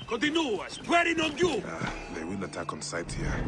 Continua, swearing on you! They will attack on sight here.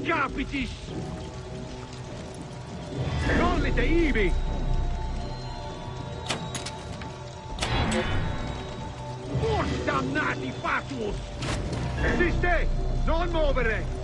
Capitis! Collite ibi! Forse dannati fatuus! Siste! Non muovere!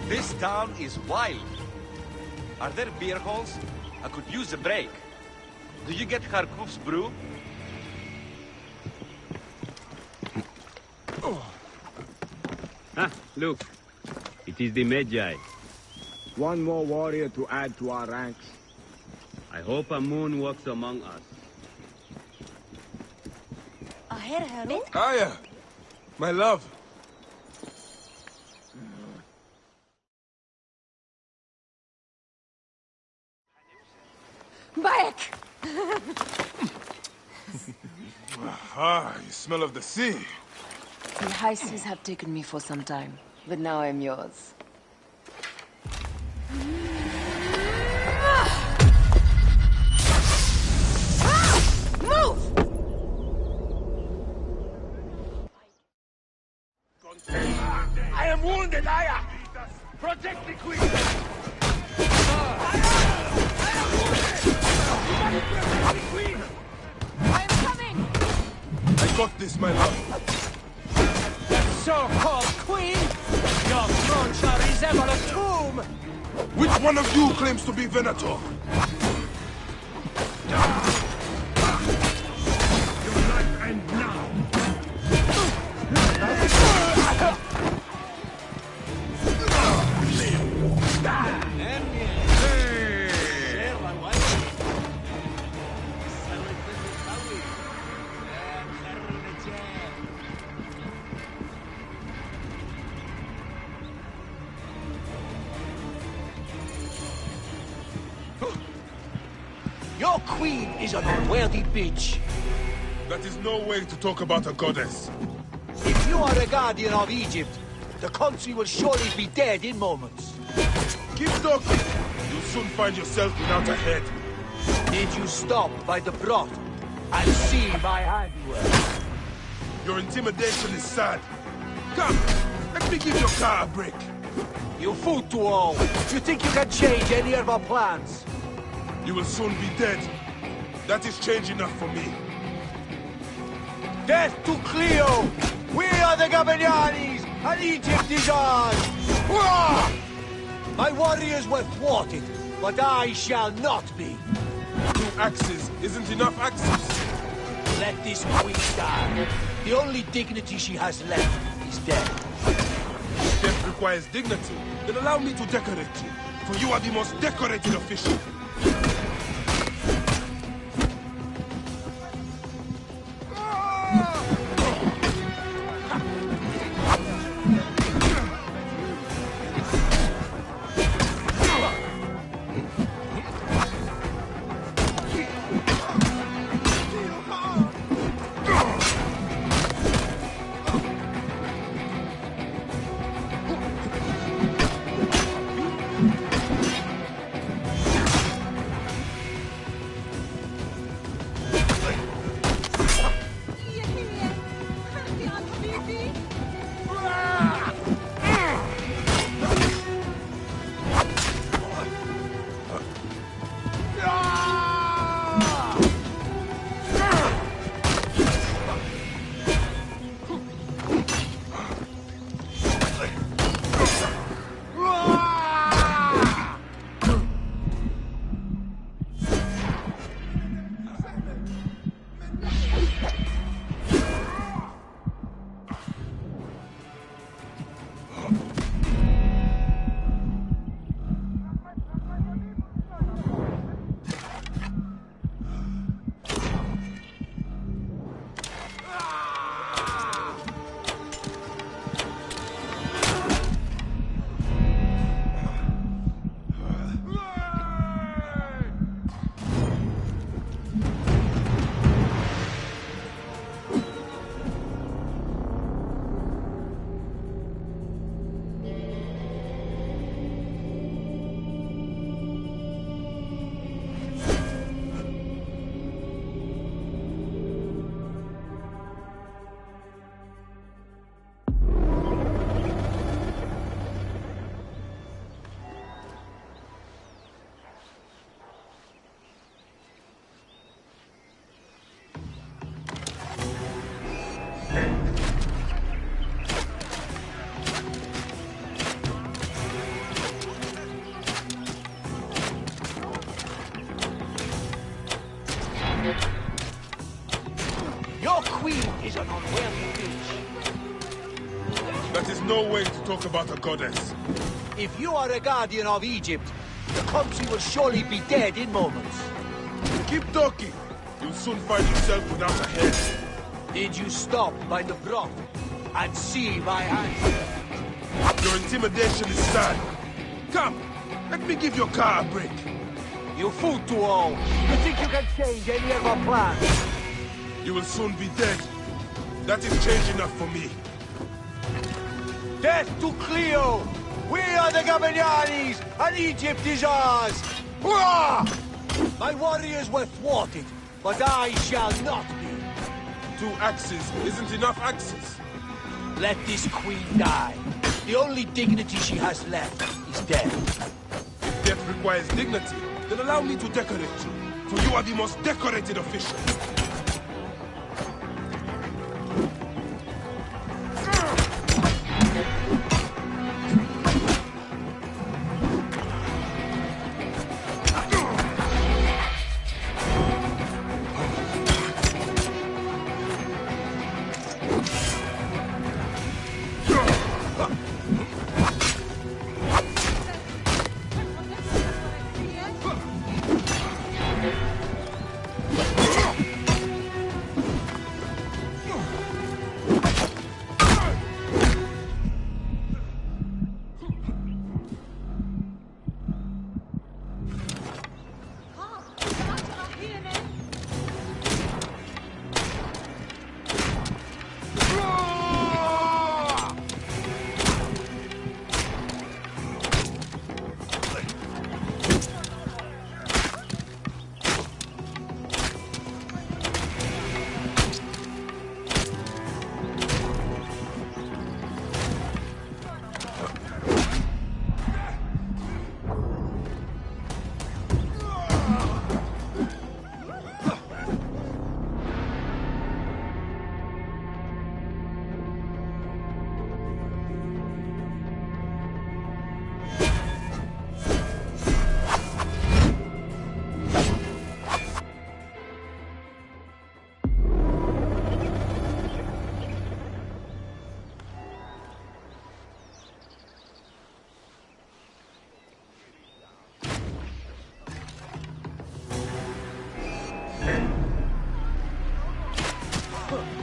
This town is wild. Are there beer halls? I could use a break. Do you get Kharkov's brew? Ah, look. It is the Medjay. One more warrior to add to our ranks. I hope Amun walks among us. Aya! My love! Back! Ah, you smell of the sea. The high seas have taken me for some time, but now I'm yours. Move! I am wounded, Aya! Protect the queen! I'm coming! I got this, my love. So-called queen? Your throne shall resemble a tomb! Which one of you claims to be Venator? Your life ends now! Your queen is an unworthy bitch. That is no way to talk about a goddess. If you are a guardian of Egypt, the country will surely be dead in moments. Keep talking. You'll soon find yourself without a head. Did you stop by the broth and see my handiwork? Your intimidation is sad. Come, let me give your car a break. You fool to all. You think you can change any of our plans? You will soon be dead. That is change enough for me. Death to Cleo! We are the Gabanianis, and Egypt is ours! Hurrah! My warriors were thwarted, but I shall not be. 2 axes isn't enough axes. Let this queen die. The only dignity she has left is death. Death requires dignity. Then allow me to decorate you, for you are the most decorated official. Your queen is an unworthy bitch. That is no way to talk about a goddess. If you are a guardian of Egypt, the country will surely be dead in moments. Keep talking. You'll soon find yourself without a head. Did you stop by the broth and see my handiwork? Your intimidation is sad. Come, let me give your car a break. You fool to all! You think you can change any of our plans? You will soon be dead. That is change enough for me. Death to Cleo! We are the Gabanianis, and Egypt is ours! Hurrah! My warriors were thwarted, but I shall not be. 2 axes isn't enough axes. Let this queen die. The only dignity she has left is death. If death requires dignity, then allow me to decorate you, for you are the most decorated official.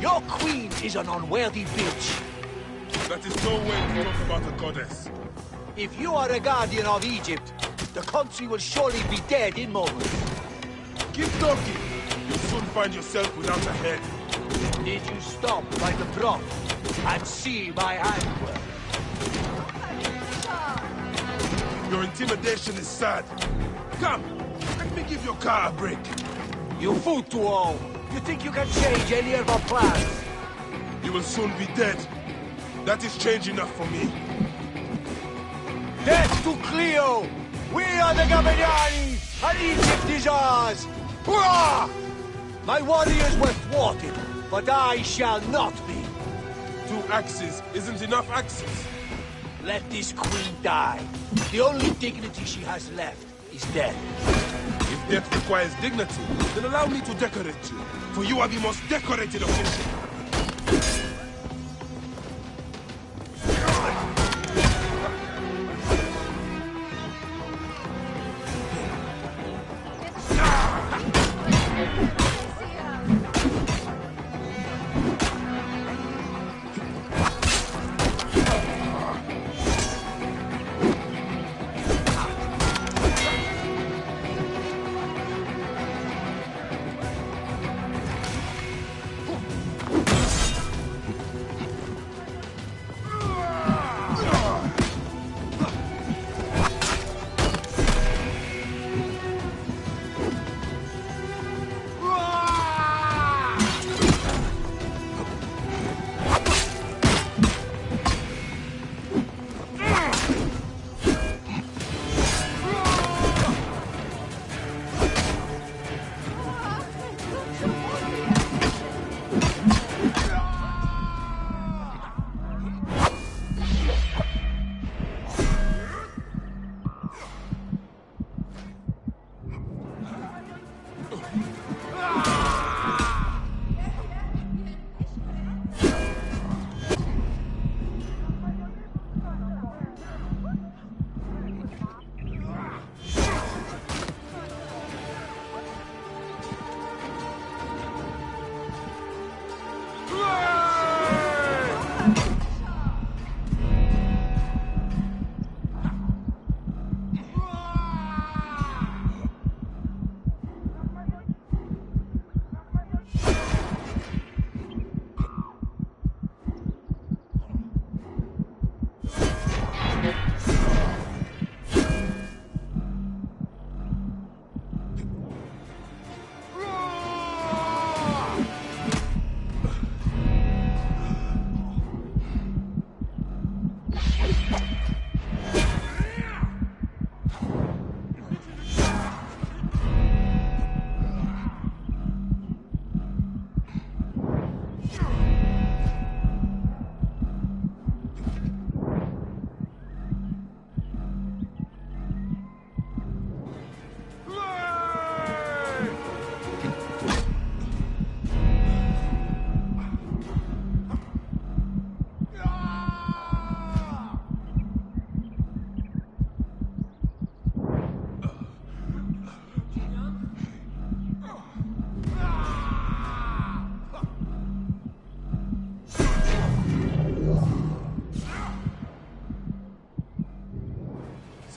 Your queen is an unworthy bitch. That is no way to talk about a goddess. If you are a guardian of Egypt, the country will surely be dead in moments. Keep talking. You'll soon find yourself without a head. Did you stop by the broth and see my handwork? Your intimidation is sad. Come, let me give your car a break. You fool to all! You think you can change any of our plans? You will soon be dead. That is change enough for me. Death to Cleo! We are the Gabanianis, and Egypt is ours! Hurrah! My warriors were thwarted, but I shall not be. 2 axes isn't enough axes. Let this queen die. The only dignity she has left is death. If death requires dignity, then allow me to decorate you, for you are the most decorated official.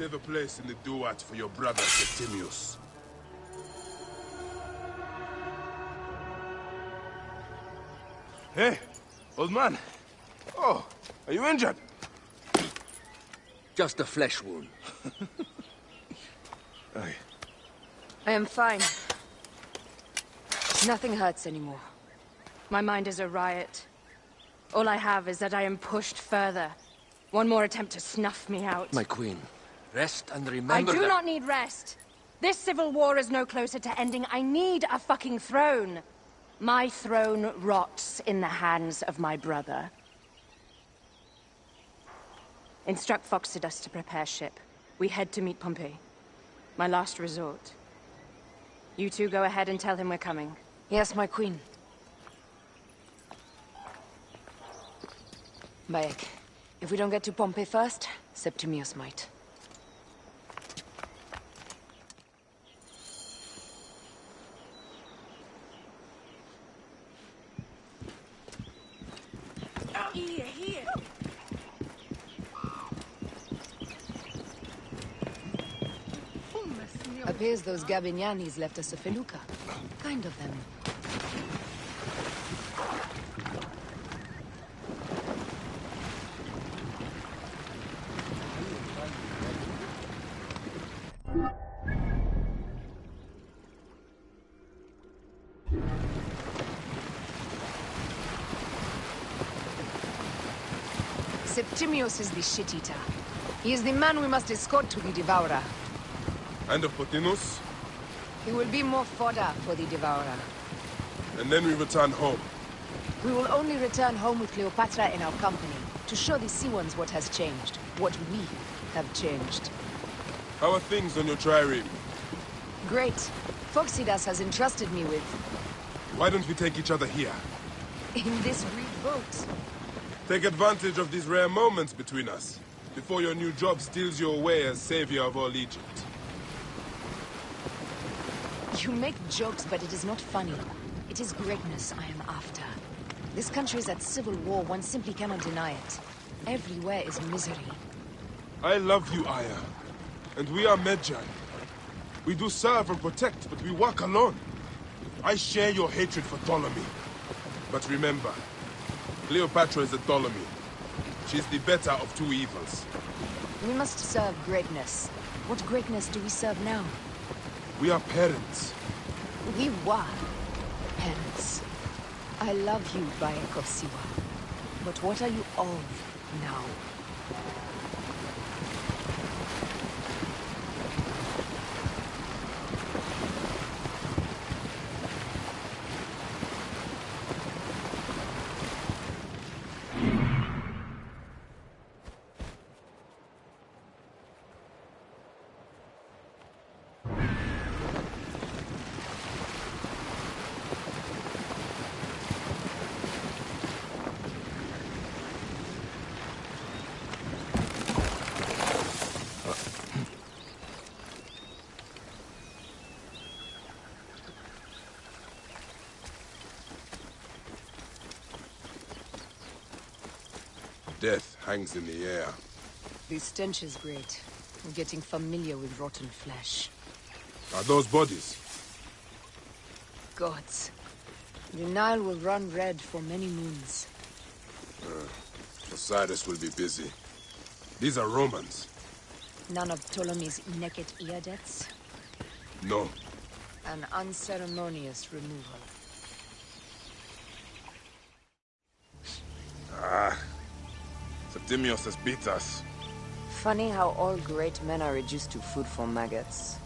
save a place in the duat for your brother Septimius. Hey, old man. Oh, are you injured? Just a flesh wound. Aye. I am fine. Nothing hurts anymore. My mind is a riot. All I have is that I am pushed further. One more attempt to snuff me out. My queen, rest and remember I do that... not need rest. This civil war is no closer to ending. I need a fucking throne. My throne rots in the hands of my brother. Instruct Phoxidas to prepare ship. We head to meet Pompey. My last resort. You two go ahead and tell him we're coming. Yes, my queen. Bayek, if we don't get to Pompey first, Septimius might. Here. Appears those Gabinianis left us a felucca. Kind of them. Septimius is the shit-eater. He is the man we must escort to the Devourer. And of Pothinus? He will be more fodder for the Devourer. And then we return home. We will only return home with Cleopatra in our company, to show the Sea Ones what has changed, what we have changed. How are things on your trireme? Great. Phoxidas has entrusted me with... Why don't we take each other here? in this reed boat. Take advantage of these rare moments between us, before your new job steals you away as savior of all Egypt. You make jokes, but it is not funny. It is greatness I am after. This country is at civil war, one simply cannot deny it. Everywhere is misery. I love you, Aya. And we are Medjay. We do serve and protect, but we work alone. I share your hatred for Ptolemy. But remember, Cleopatra is a Ptolemy. She's the better of two evils. We must serve greatness. What greatness do we serve now? We are parents. We were parents. I love you, Bayek of Siwa. But what are you of now? Death hangs in the air. The stench is great. I'm getting familiar with rotten flesh. Are those bodies? Gods. The Nile will run red for many moons. Osiris will be busy. These are Romans. None of Ptolemy's naked ear deaths? No. An unceremonious removal. Septimius has beat us. Funny how all great men are reduced to food for maggots.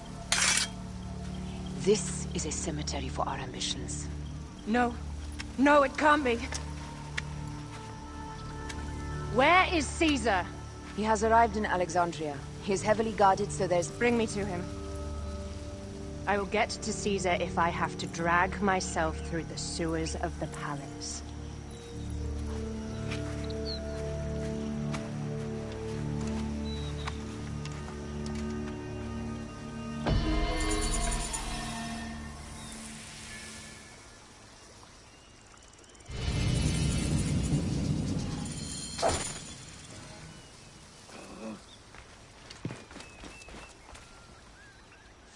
This is a cemetery for our ambitions. No. No, it can't be. Where is Caesar? He has arrived in Alexandria. He is heavily guarded, so there's... Bring me to him. I will get to Caesar if I have to drag myself through the sewers of the palace.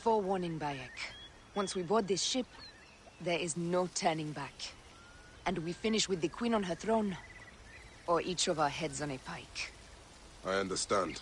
forewarning, Bayek. Once we board this ship, there is no turning back. And we finish with the Queen on her throne, or each of our heads on a pike. I understand.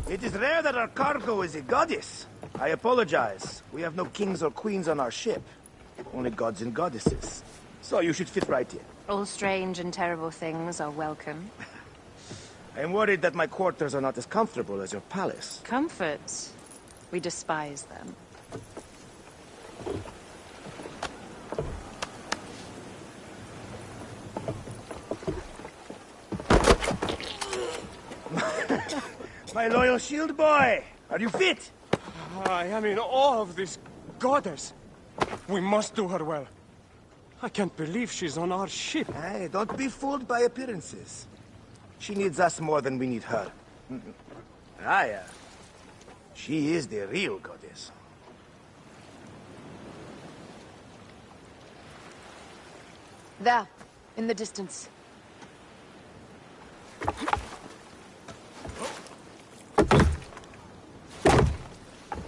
It is rare that our cargo is a goddess. I apologize. We have no kings or queens on our ship. Only gods and goddesses. So you should fit right in. All strange and terrible things are welcome. I am worried that my quarters are not as comfortable as your palace. Comforts? We despise them. My loyal shield boy! Are you fit? I am in awe of this goddess. We must do her well. I can't believe she's on our ship. Hey, don't be fooled by appearances. She needs us more than we need her. Aya. She is the real goddess. There, in the distance.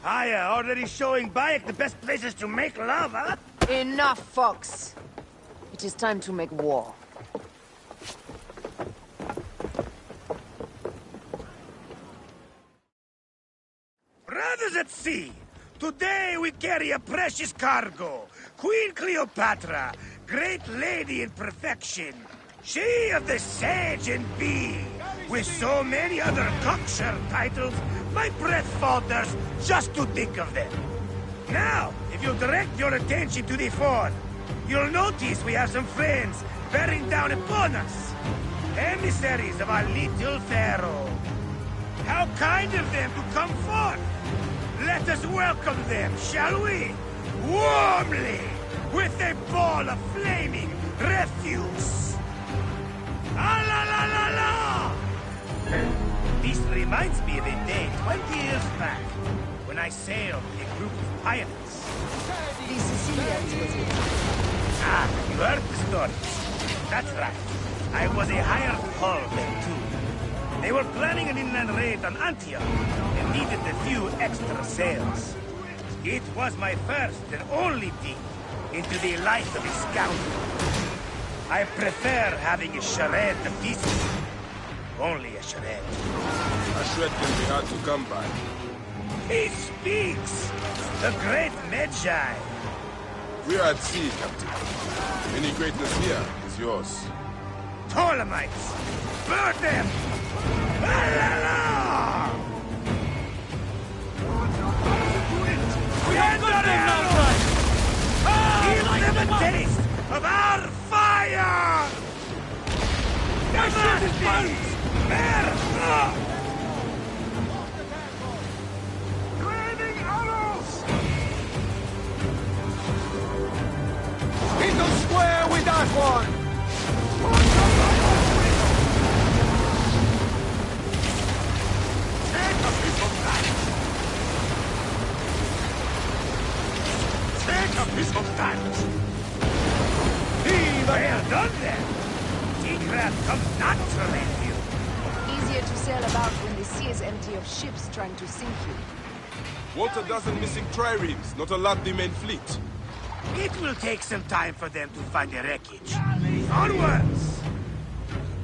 Aya, already showing Bayek the best places to make love, huh? Enough, Fox. It is time to make war. Brothers at sea, today we carry a precious cargo. Queen Cleopatra, great lady in perfection. She of the Sage and Bee. With so many other cocksure titles, my breath falters just to think of them. Now, if you direct your attention to the fort, you'll notice we have some friends bearing down upon us. Emissaries of our little pharaoh. How kind of them to come forth! Let us welcome them, shall we? Warmly, with a ball of flaming refuse. Ah la la la la! This reminds me of a day 20 years back, when I sailed with a group of pirates. The Sicilians was it? Ah, you heard the stories. That's right. I was a hired hull then, too. They were planning an inland raid on Antioch, and needed a few extra sails. It was my first and only dip into the life of a scoundrel. I prefer having a charade of decency. Only a charade. A shred can be hard to come by. He speaks! The great Medjay! We are at sea, Captain. Any greatness here is yours. Ptolemites! Burn them! La la la! Give them a taste of our fire! Raining arrows! Into square with that one! Take a piece of that! Take a piece of that! Well done then! Seacraft comes naturally to you. Easier to sail about when the sea is empty of ships trying to sink you. Want a dozen missing triremes, not a lot the main fleet. It will take some time for them to find the wreckage. Onwards!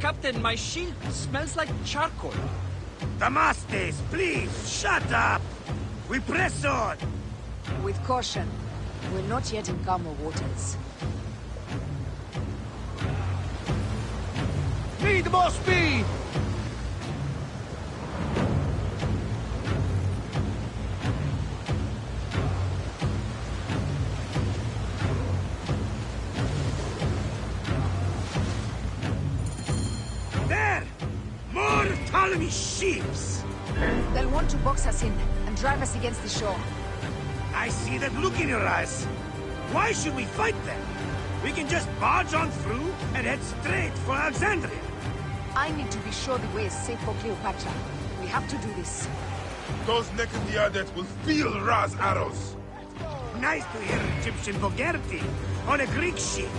Captain, my shield smells like charcoal. Damastes, please, shut up! We press on! With caution. We're not yet in calmer waters. Need more speed! There! More Ptolemy ships! They'll want to box us in and drive us against the shore. I see that look in your eyes. Why should we fight them? We can just barge on through and head straight for Alexandria. I need to be sure the way is safe for Cleopatra. We have to do this. Those Nekhtiadet will feel Ra's arrows. Nice to hear Egyptian vulgarity on a Greek ship.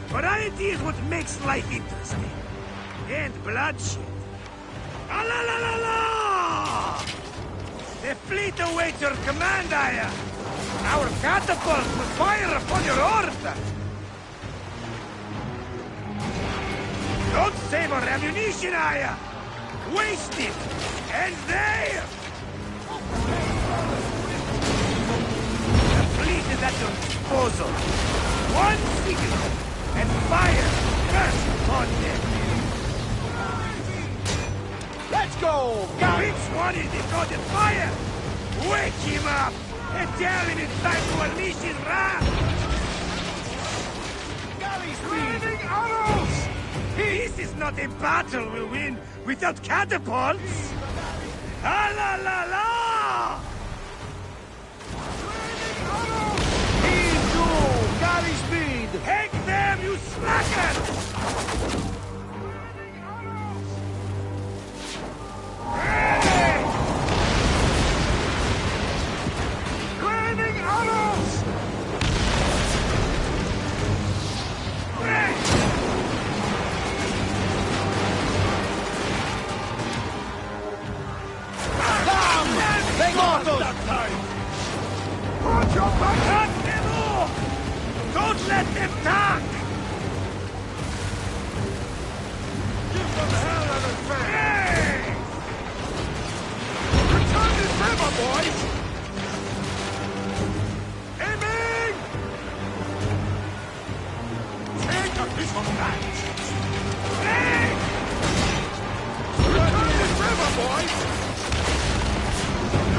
Variety is what makes life interesting. And bloodshed. Ah la la la la! The fleet awaits your command, Aya! Our catapults will fire upon your order! Don't save our ammunition, Aya! Waste it! And there! The fleet is at your disposal. One signal, and fire burst upon them! Let's go! Which one is decoded fire? Wake him up! And tell him it's time to unleash his wrath! Galley Raining arrows! This is not a battle we'll win without catapults! Ah la la la! Heave to! Galley speed! Take them, you slackers! Raining arrows! They got us! Put your back! Cut them off! Don't let them talk! Give them hell of a fan! Hey! Return this river, boys! Aiming! Take a piece of that! Hey! Return this river, boys!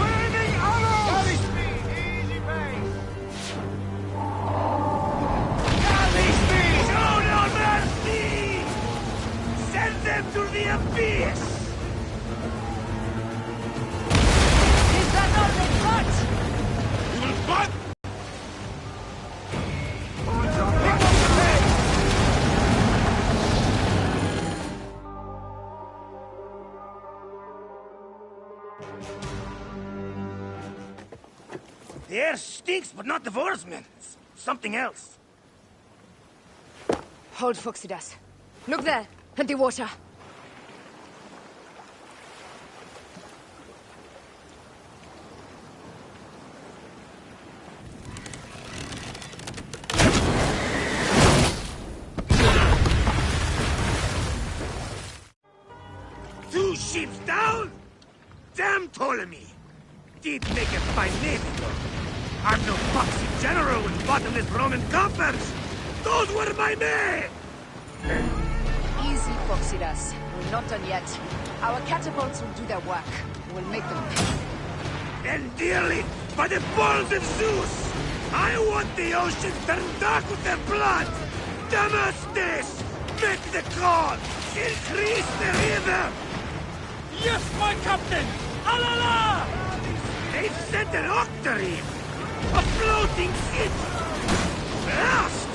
Raining arrows! Galley speed! Easy pace! Galley speed! Show no mercy! Send them to the abyss! Is that all they got? We will fight! The air stinks, but not the Vorsman. It's something else. Hold Phoxidas. Look there, at the water. Two ships down? Damn Ptolemy! Did make a fine navy, though. I'm no foxy general with bottomless Roman coppers! Those were my men! Easy, Phoxidas. We're not done yet. Our catapults will do their work. We'll make them pay. Then dearly, by the balls of Zeus! I want the ocean turned dark with their blood! Damastes! Make the call! Increase the river! Yes, my captain! Alala! They've sent an octarine! A floating city! Blast!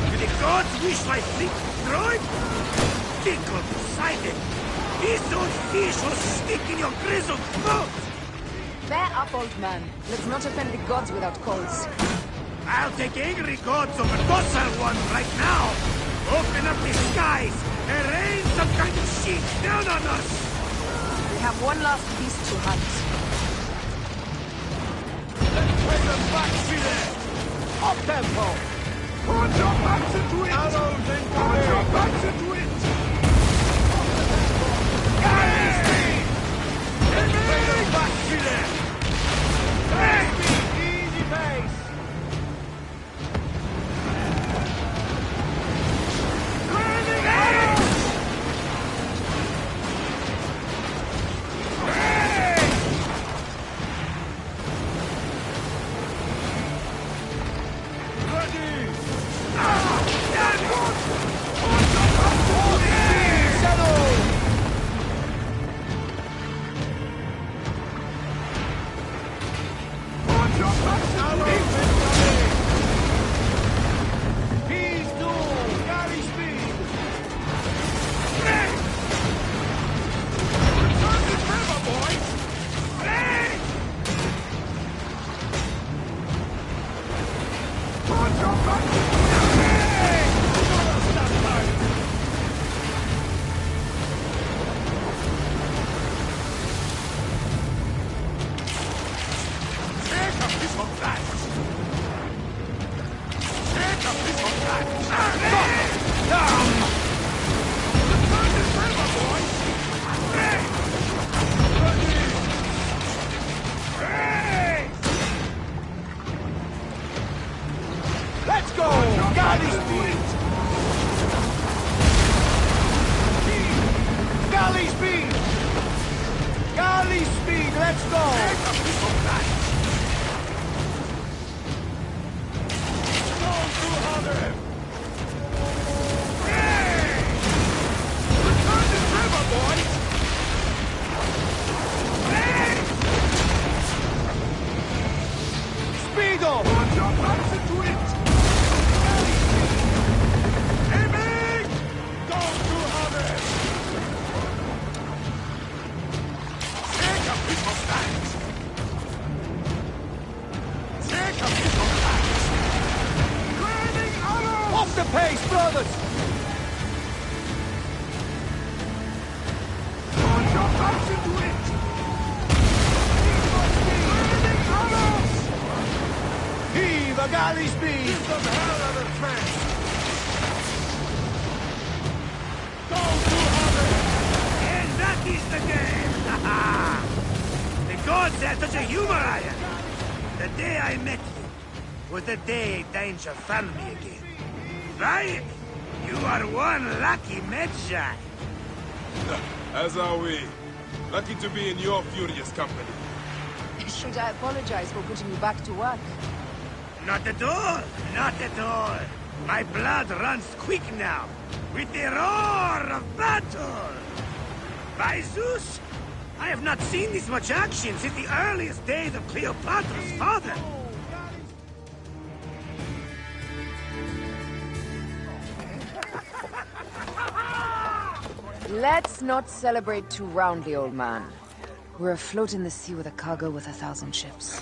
Do the gods wish my fleet destroyed? Tickle Poseidon! This old fish will stick in your grizzled throat! Bear up, old man. Let's not offend the gods without cause. I'll take angry gods over docile ones right now! Open up the skies and rain some kind of shit down on us! We have one last beast to hunt. Take them back, Chile! Up tempo! Put your backs into it! Arrows incoming! Put your backs into it! Take them back, Chile! pace! Let's go! Galley speed! Galley speed! Galley speed, let's go! Return this river, boys! Speedo! Put your backs into it! Aiming! Go to others! Take a piece of that! Take a piece of that! Raining arrows! Off the pace, brothers! Put your backs into it! Raining arrows! Heave a galley speed! Give them hell of a chance! Go to others! And that is the game! The gods had such a humor, Aya! The day I met you was the day danger found me again. Right? You are one lucky Medjay. As are we. Lucky to be in your furious company. Should I apologize for putting you back to work? Not at all! Not at all! My blood runs quick now, with the roar of battle! By Zeus! I have not seen this much action since the earliest days of Cleopatra's father! Let's not celebrate too roundly, old man. We're afloat in the sea with a cargo worth 1,000 ships.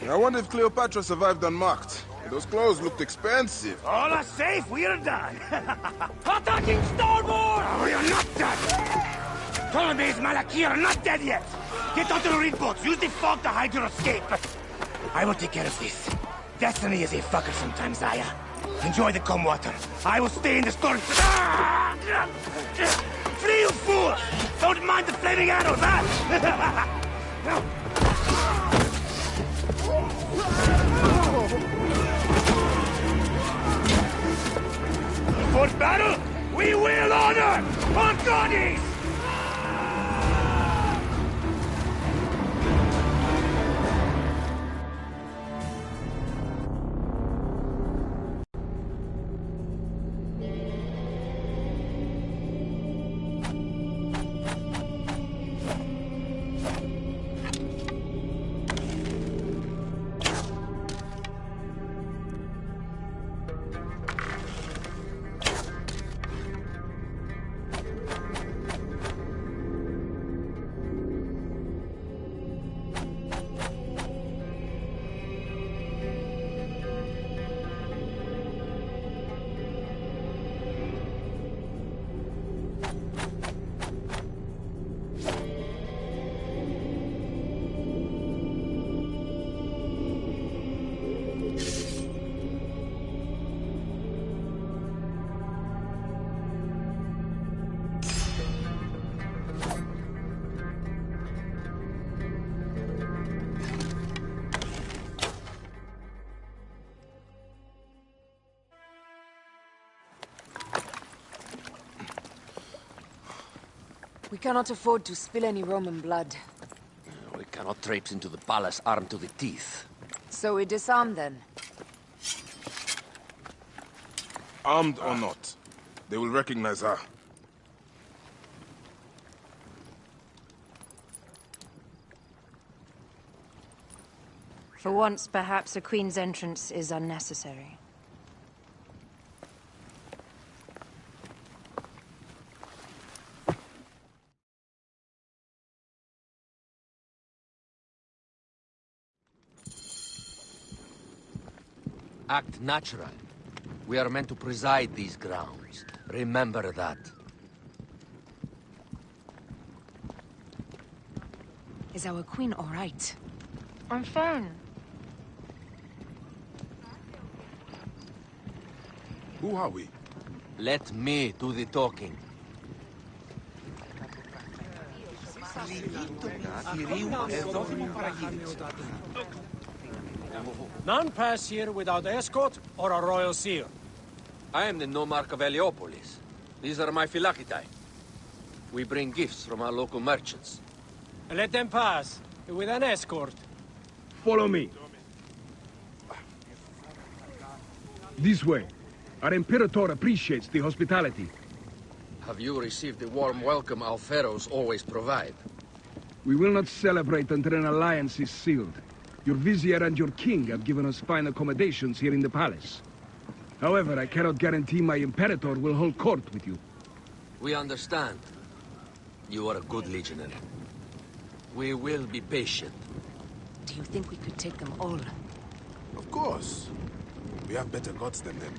I wonder if Cleopatra survived unmarked. Those clothes looked expensive. All are safe, we're done! Attacking starboard! We are not done! Ptolemy's Malaki are not dead yet! Get onto the reed boats, use the fog to hide your escape! I will take care of this. Destiny is a fucker sometimes, Aya. Enjoy the calm water. I will stay in the storm. Flee, you fool! Don't mind the flaming arrows, huh? For battle, we will honor our goddess! We cannot afford to spill any Roman blood. We cannot traipse into the palace armed to the teeth. So we disarm then? Armed or not, they will recognize her. For once, perhaps a queen's entrance is unnecessary. Act natural. We are meant to preside these grounds. Remember that. Is our queen all right? I'm fine. Who are we? Let me do the talking. None pass here without escort or a royal seal. I am the Nomarch of Heliopolis. These are my Phylakitai. We bring gifts from our local merchants. Let them pass, with an escort. Follow me. This way. Our Imperator appreciates the hospitality. Have you received the warm welcome our pharaohs always provide? We will not celebrate until an alliance is sealed. Your vizier and your king have given us fine accommodations here in the palace. However, I cannot guarantee my Imperator will hold court with you. We understand. You are a good legionary. We will be patient. Do you think we could take them all? Of course. We have better gods than them.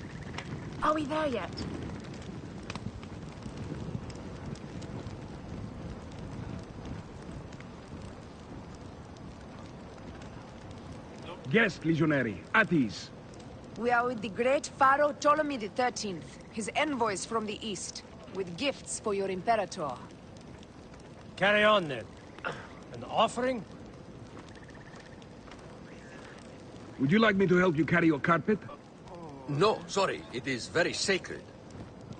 Are we there yet? Guest legionary, at ease. We are with the great Pharaoh Ptolemy XIII, his envoys from the east, with gifts for your Imperator. Carry on, then. An offering? Would you like me to help you carry your carpet? No, sorry. It is very sacred.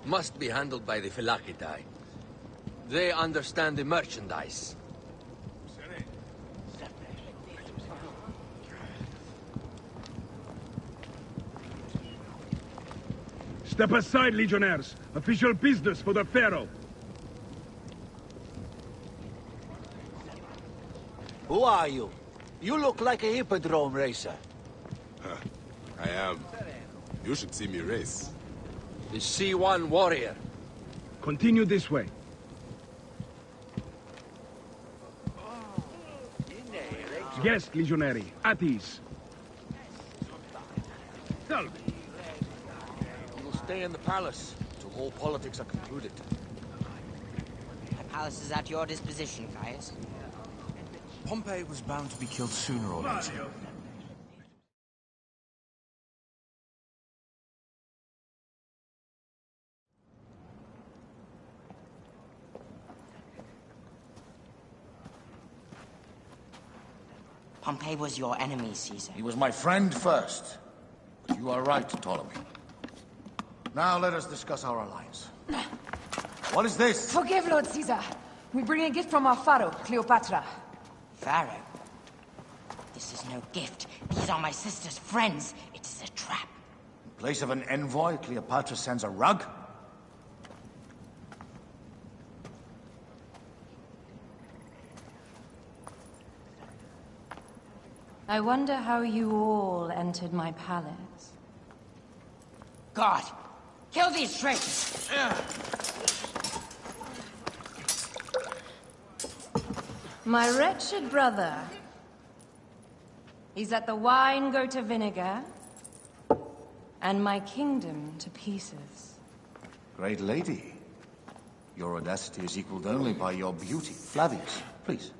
Must be handled by the Phylakitai. They understand the merchandise. Step aside, legionnaires. Official business for the Pharaoh. Who are you? You look like a hippodrome racer. I am. You should see me race. The C1 warrior. Continue this way. Guest legionary, at ease. You will stay in the palace till all politics are concluded. The palace is at your disposition, Caius. Pompey was bound to be killed sooner or later. Pompey was your enemy, Caesar. He was my friend first. But you are right, Ptolemy. Now let us discuss our alliance. What is this? Forgive, Lord Caesar. We bring a gift from our Pharaoh, Cleopatra. Pharaoh? This is no gift. These are my sister's friends. It is a trap. In place of an envoy, Cleopatra sends a rug? I wonder how you all entered my palace. God! Kill these traitors! My wretched brother. He's let the wine go to vinegar, and my kingdom to pieces. Great lady. Your audacity is equaled only by your beauty. Flavius, please.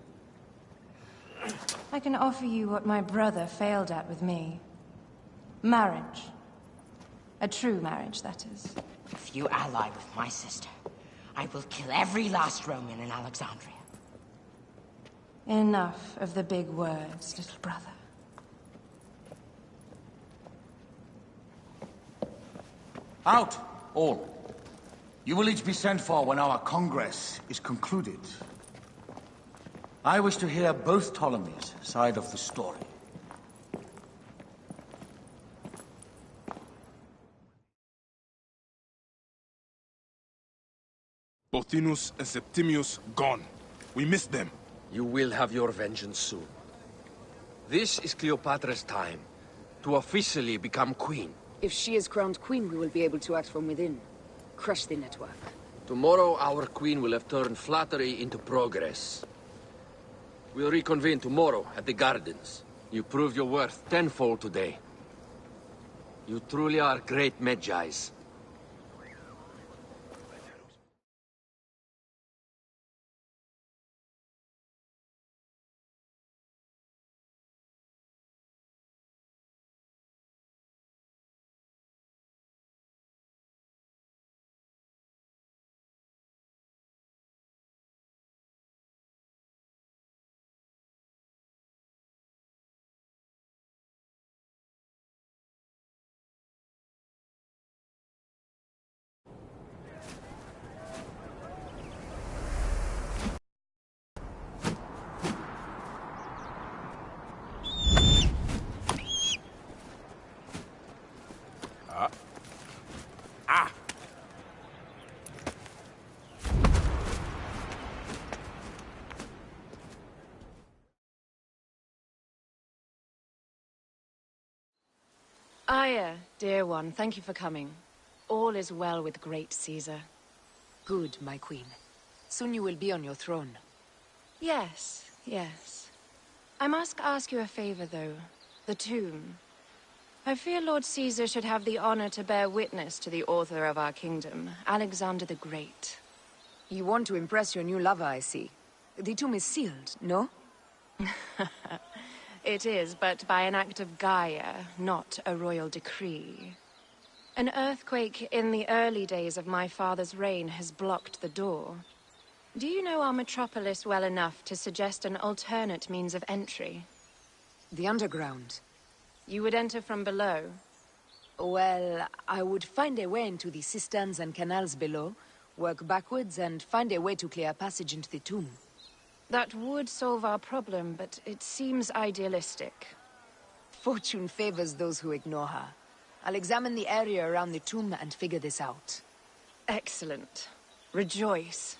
I can offer you what my brother failed at with me. Marriage. A true marriage, that is. If you ally with my sister, I will kill every last Roman in Alexandria. Enough of the big words, little brother. Out, all. You will each be sent for when our Congress is concluded. I wish to hear both Ptolemy's side of the story. Pothinus and Septimius gone. We missed them. You will have your vengeance soon. This is Cleopatra's time to officially become queen. If she is crowned queen, we will be able to act from within. Crush the network. Tomorrow, our queen will have turned flattery into progress. We'll reconvene tomorrow at the gardens. You proved your worth tenfold today. You truly are great Medjais. Aya, dear one, thank you for coming. All is well with great Caesar. Good, my queen. Soon you will be on your throne. Yes, yes. I must ask you a favor, though. The tomb. I fear Lord Caesar should have the honor to bear witness to the author of our kingdom, Alexander the Great. You want to impress your new lover, I see. The tomb is sealed, no? It is, but by an act of Gaia, not a royal decree. An earthquake in the early days of my father's reign has blocked the door. Do you know our metropolis well enough to suggest an alternate means of entry? The underground. You would enter from below? Well, I would find a way into the cisterns and canals below, work backwards, and find a way to clear a passage into the tomb. That would solve our problem, but it seems idealistic. Fortune favors those who ignore her. I'll examine the area around the tomb and figure this out. Excellent. Rejoice.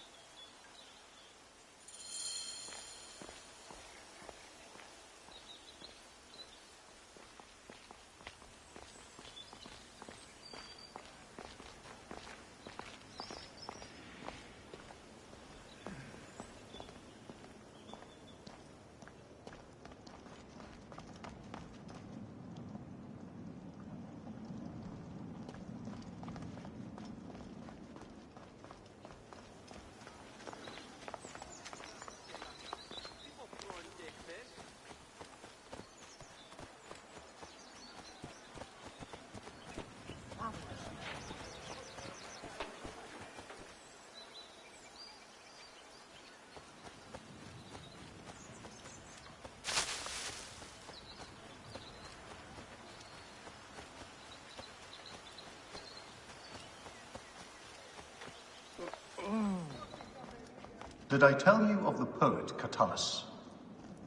Did I tell you of the poet Catullus?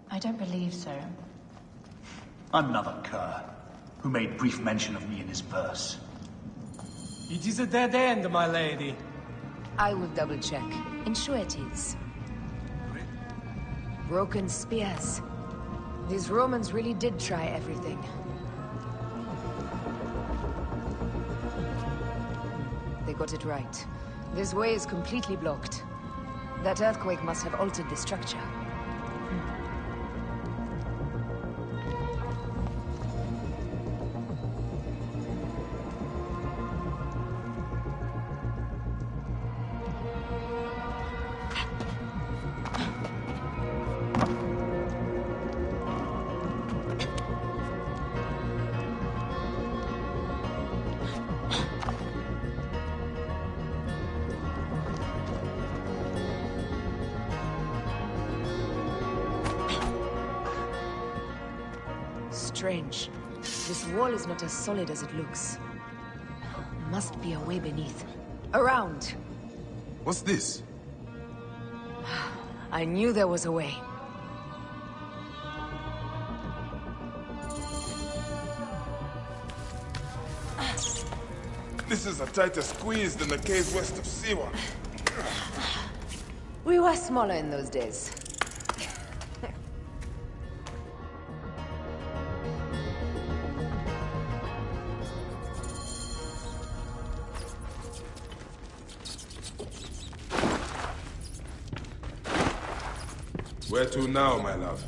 I don't believe so. Another cur, who made brief mention of me in his verse. It is a dead end, my lady. I will double-check. Ensure it is. Broken spears. These Romans really did try everything. They got it right. This way is completely blocked. That earthquake must have altered the structure. Strange. This wall is not as solid as it looks. Must be a way beneath. Around! What's this? I knew there was a way. This is a tighter squeeze than the caves west of Siwa. We were smaller in those days. Where to now, my love?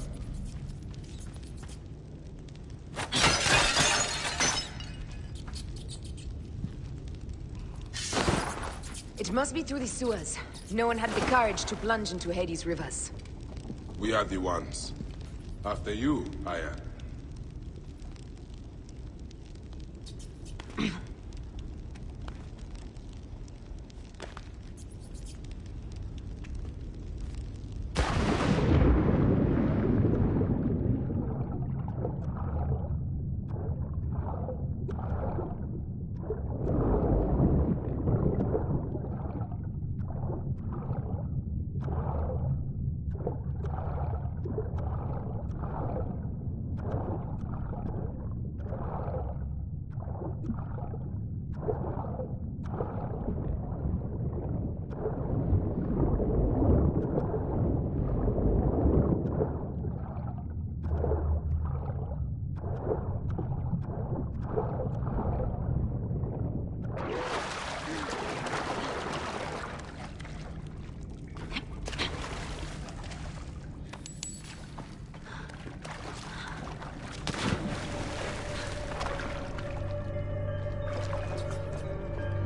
It must be through the sewers. No one had the courage to plunge into Hades' rivers. We are the ones. After you, Aya.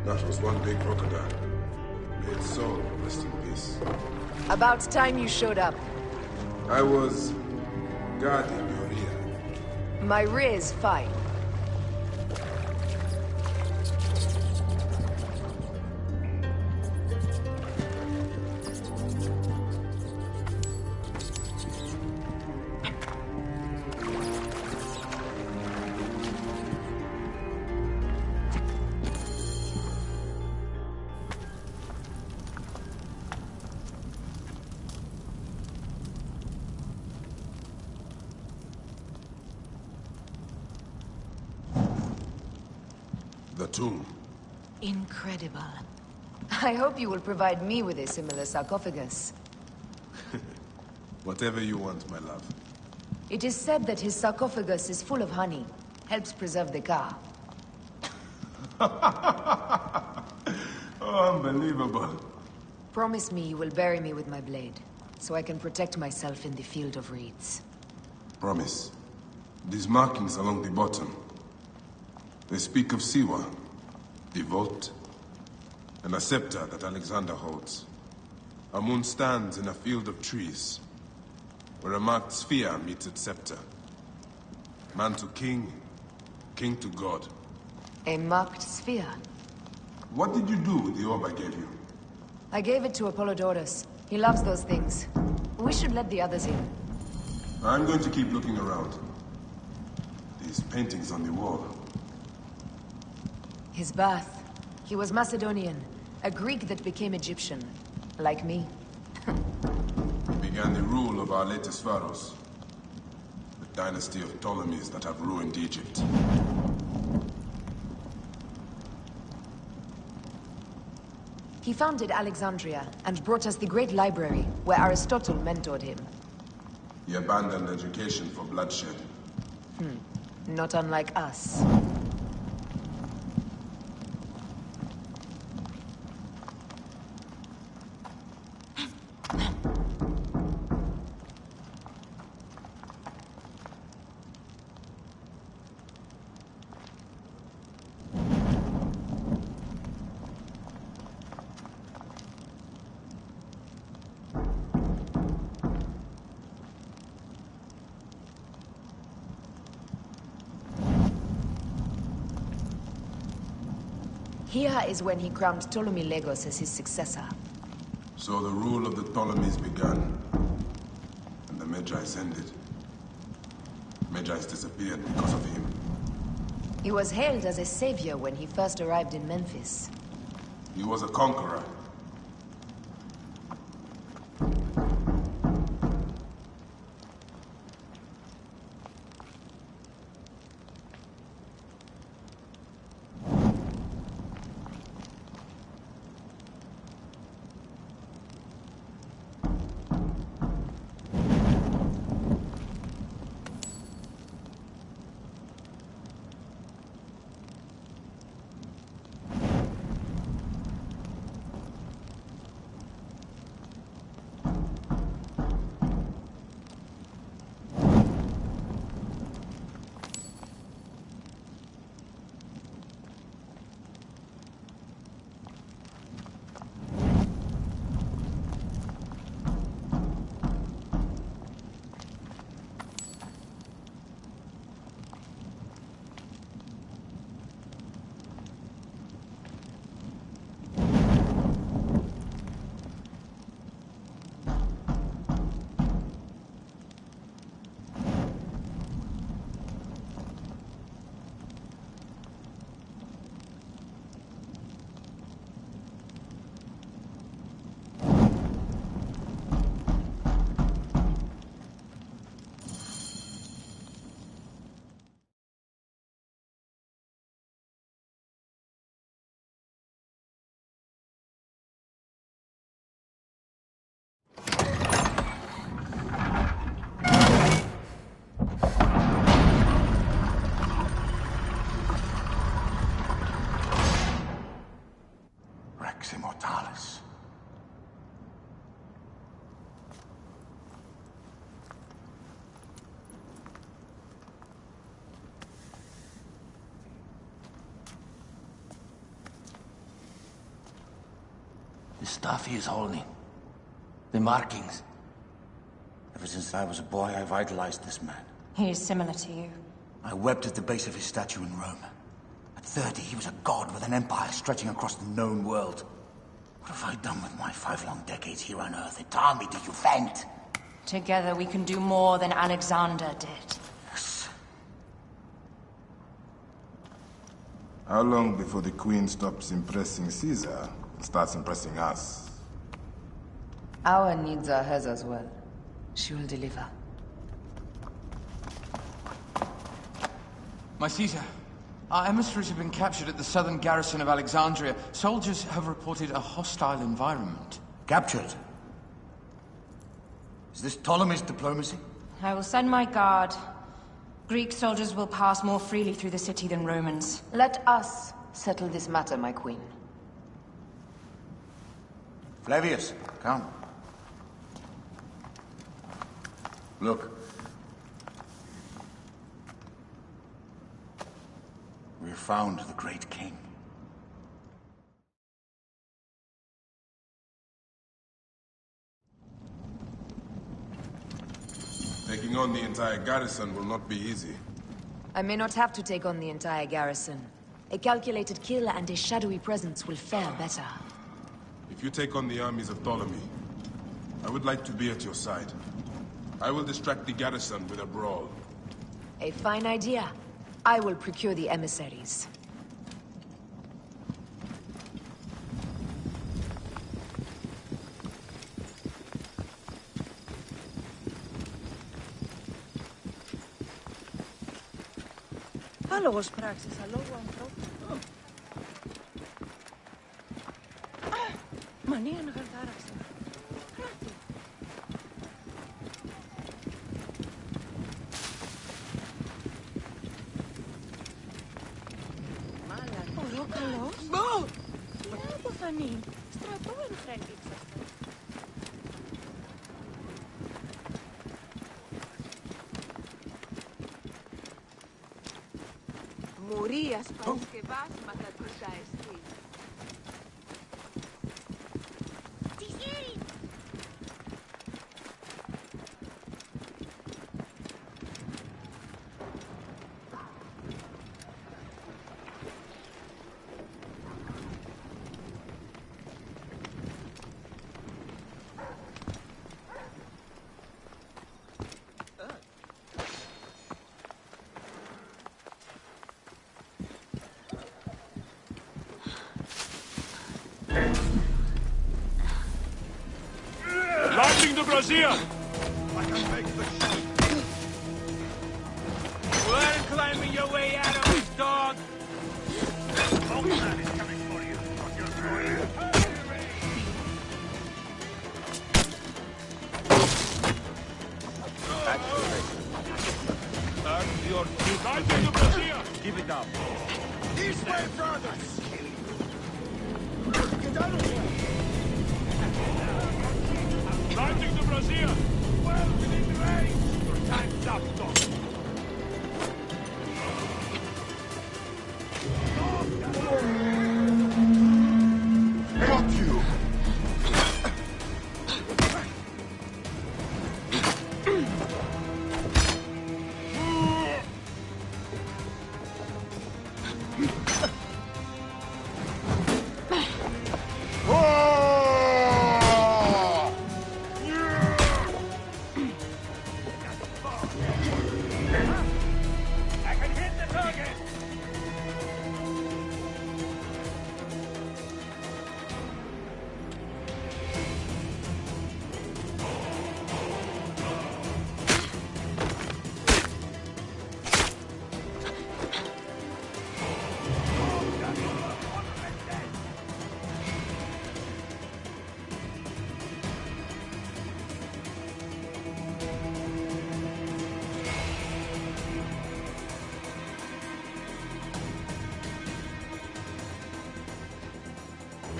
That was one big crocodile. May its soul rest in peace. About time you showed up. I was guarding your rear. My rear is fine. The tomb. Incredible. I hope you will provide me with a similar sarcophagus. Whatever you want, my love. It is said that his sarcophagus is full of honey. Helps preserve the car. Oh, unbelievable. Promise me you will bury me with my blade, so I can protect myself in the field of reeds. Promise. These markings along the bottom. They speak of Siwa, the vault, and a scepter that Alexander holds. Amun stands in a field of trees, where a marked sphere meets its scepter. Man to king, king to god. A marked sphere? What did you do with the orb I gave you? I gave it to Apollodorus. He loves those things. We should let the others in. I'm going to keep looking around. These paintings on the wall. His birth. He was Macedonian, a Greek that became Egyptian. Like me. He began the rule of our latest pharaohs. The dynasty of Ptolemies that have ruined Egypt. He founded Alexandria and brought us the great library, where Aristotle mentored him. He abandoned education for bloodshed. Not unlike us. Here is when he crowned Ptolemy Legos as his successor. So the rule of the Ptolemies began, and the Magi's ended. Magi's disappeared because of him. He was hailed as a savior when he first arrived in Memphis. He was a conqueror, Pax Immortalis. The stuff he is holding. The markings. Ever since I was a boy, I've idolized this man. He is similar to you. I wept at the base of his statue in Rome. At 30, he was a god with an empire stretching across the known world. What have I done with my 5 long decades here on Earth? Its army do you faint? Together we can do more than Alexander did. Yes. How long before the Queen stops impressing Caesar and starts impressing us? Our needs are hers as well. She will deliver. My Caesar, our emissaries have been captured at the southern garrison of Alexandria. Soldiers have reported a hostile environment. Captured? Is this Ptolemy's diplomacy? I will send my guard. Greek soldiers will pass more freely through the city than Romans. Let us settle this matter, my queen. Flavius, come. Look. We have found the great king. Taking on the entire garrison will not be easy. I may not have to take on the entire garrison. A calculated kill and a shadowy presence will fare better. If you take on the armies of Ptolemy, I would like to be at your side. I will distract the garrison with a brawl. A fine idea. I will procure the emissaries. Άλογος πράξης, αλόγου ανθρώπου. Μανία να γαλτάραξε. Κράτη. Μάλα. Ωραίο καλός. Μπο! Τι αποφανή. Στρατό εν φρέντιξαστε. Μουρίας παρασκευάσματα τους αεστή. Launching the brazier! We're climbing your way out of this, dog! Oakland is coming for you. Launching the brazier! Give it up. This way, brothers! Launching the brazier! Well within range! Your time's up, dog! Got you!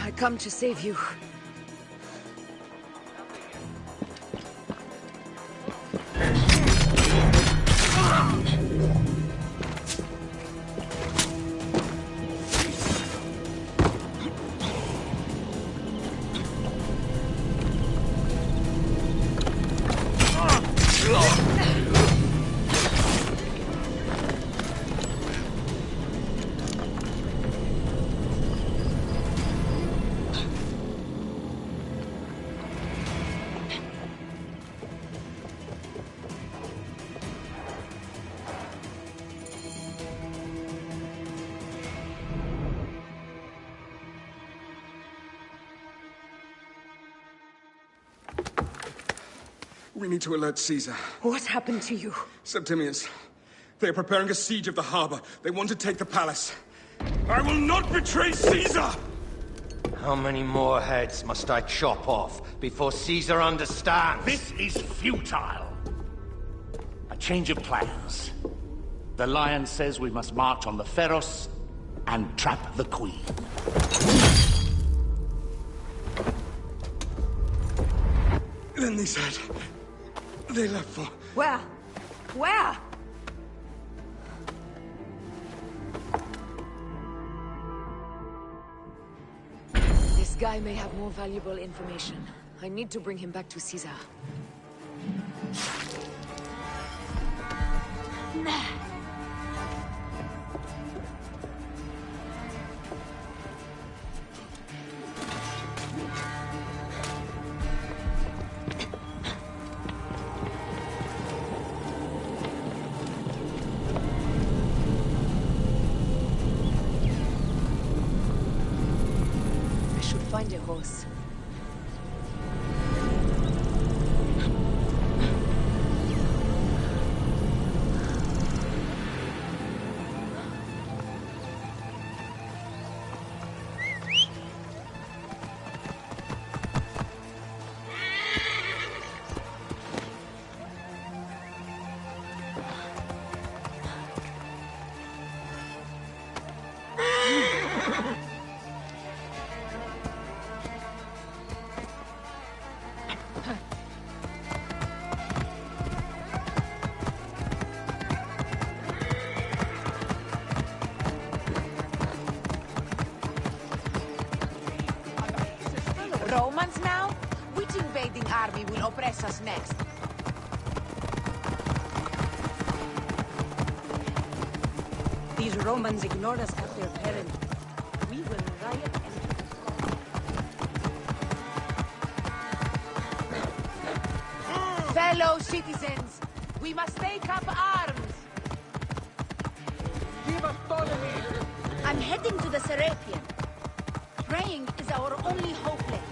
I come to save you. We need to alert Caesar. What happened to you? Septimius. They are preparing a siege of the harbor. They want to take the palace. I will not betray Caesar! How many more heads must I chop off before Caesar understands? This is futile. A change of plans. The Lion says we must march on the Pharos and trap the Queen. Then they said... they left for... Where? Where? This guy may have more valuable information. I need to bring him back to Caesar. Find a horse. Romans now? Which invading army will oppress us next? These Romans ignored us at their peril. We will riot and... Fellow citizens, we must take up arms. Give us Ptolemy! I'm heading to the Serapion. Praying is our only hope left.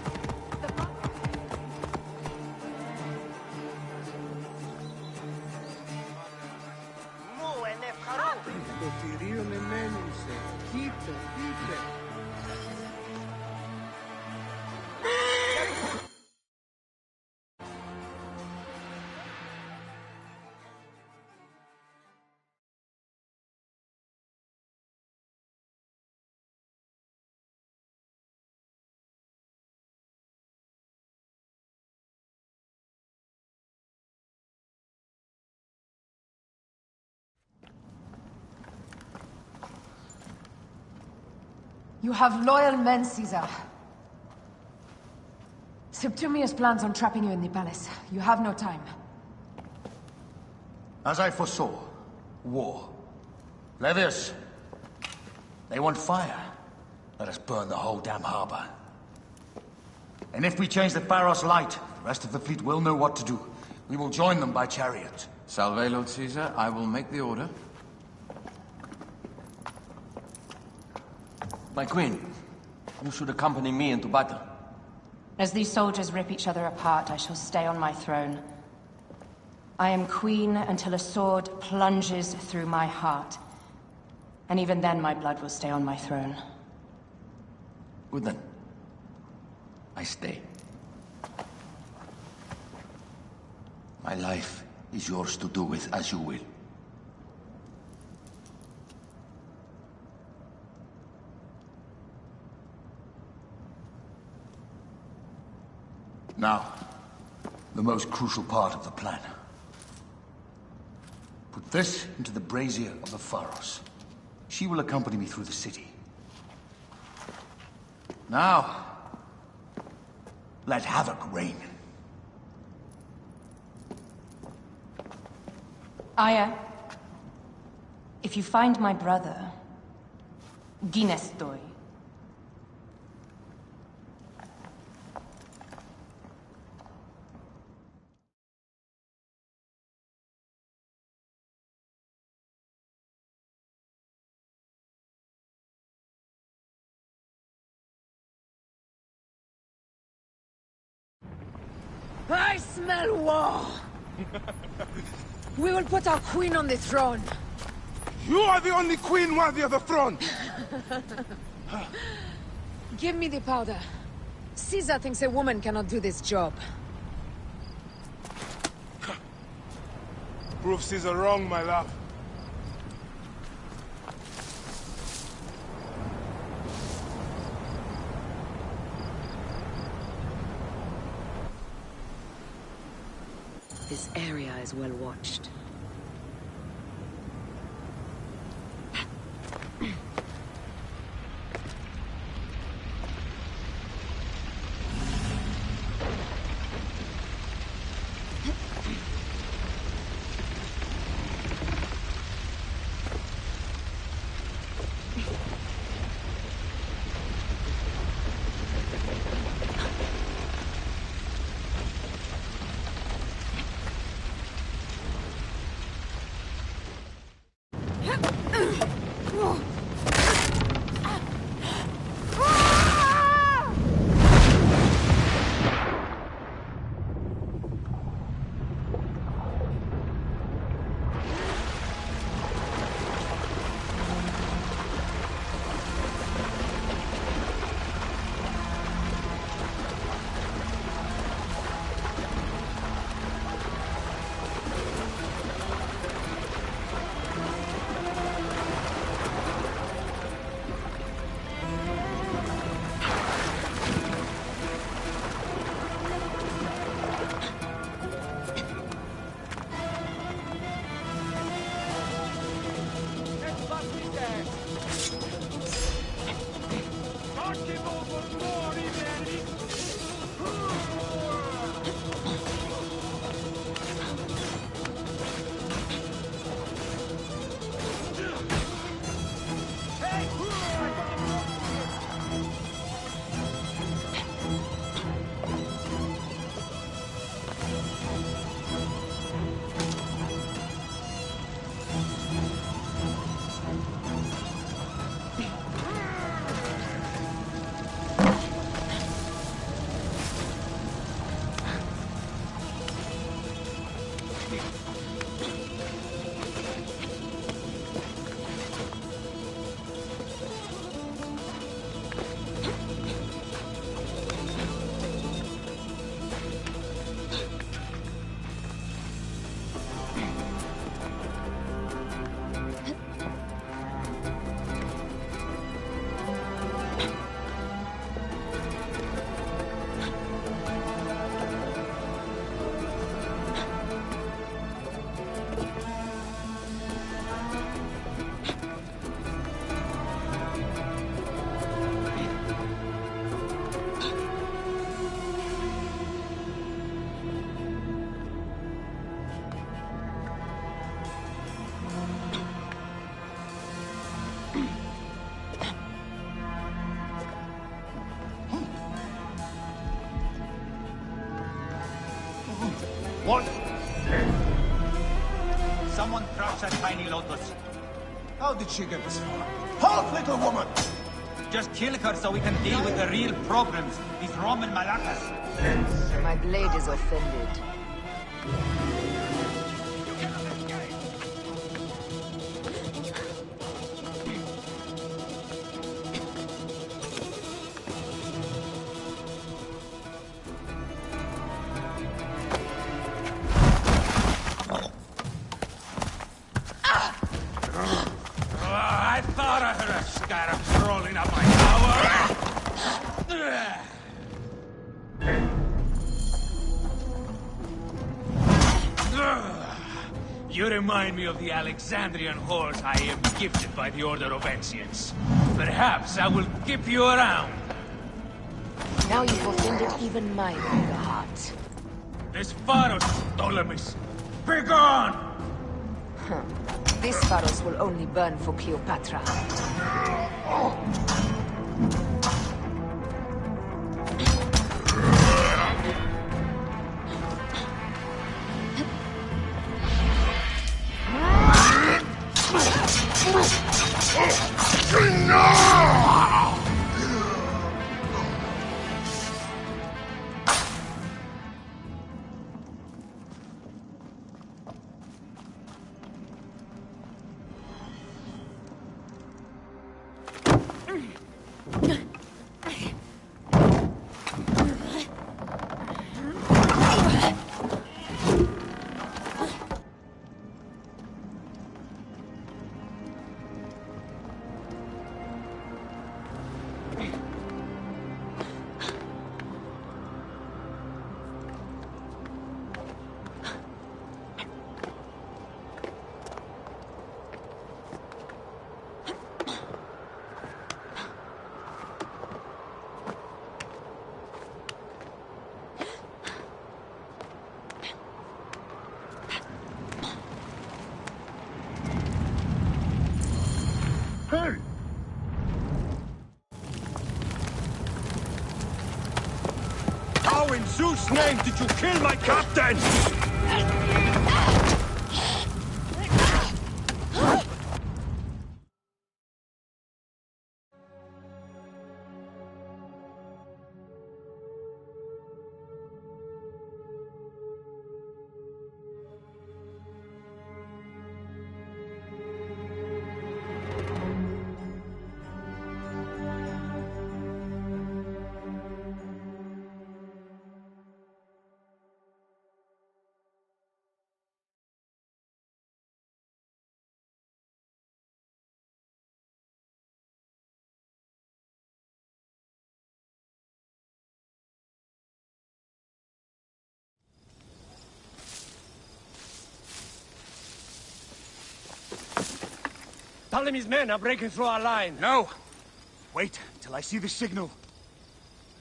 You have loyal men, Caesar. Septimius plans on trapping you in the palace. You have no time. As I foresaw, war. Levius, they want fire. Let us burn the whole damn harbor. And if we change the Pharos light, the rest of the fleet will know what to do. We will join them by chariot. Salve, Lord Caesar. I will make the order. My queen, you should accompany me into battle. As these soldiers rip each other apart, I shall stay on my throne. I am queen until a sword plunges through my heart. And even then my blood will stay on my throne. Good then. I stay. My life is yours to do with as you will. Now, the most crucial part of the plan. Put this into the brazier of the Pharos. She will accompany me through the city. Now, let havoc reign. Aya, if you find my brother, Ginestoy. I smell war! We will put our queen on the throne. You are the only queen worthy of the throne! Give me the powder. Caesar thinks a woman cannot do this job. Prove Caesar wrong, my love. This area is well watched. What? Someone crush that tiny lotus. How did she get this far? Halt, little woman! Just kill her so we can deal with the real problems. These Roman malacas. My blade is offended. I thought I heard a scarab crawling up my tower. You remind me of the Alexandrian horse I am gifted by the Order of Ancients. Perhaps I will keep you around. Now you've offended even my bigger heart. This Pharos, Ptolemies! Begone! This Pharos will only burn for Cleopatra. How in Zeus' name did you kill my captain? Ptolemy's men are breaking through our line. No! Wait till I see the signal.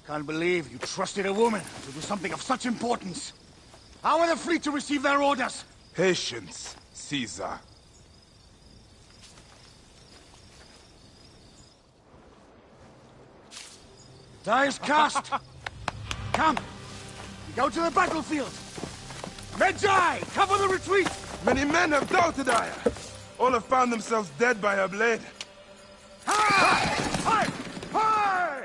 I can't believe you trusted a woman to do something of such importance. How are the fleet to receive their orders? Patience, Caesar. Die is cast! Come! We go to the battlefield! Medjay! Cover the retreat! Many men have doubted Aya. All have found themselves dead by her blade. Hi! Hi! Hi!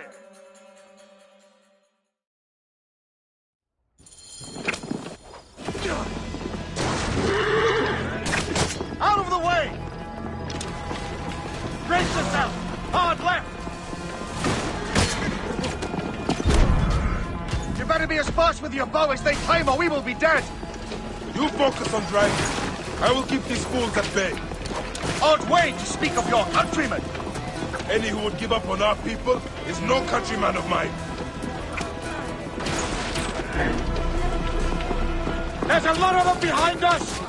Out of the way! Brace yourself! Hard left! You better be as fast with your bow as they claim or we will be dead! You focus on driving. I will keep these fools at bay. Odd way to speak of your countrymen! Any who would give up on our people is no countryman of mine. There's a lot of them behind us!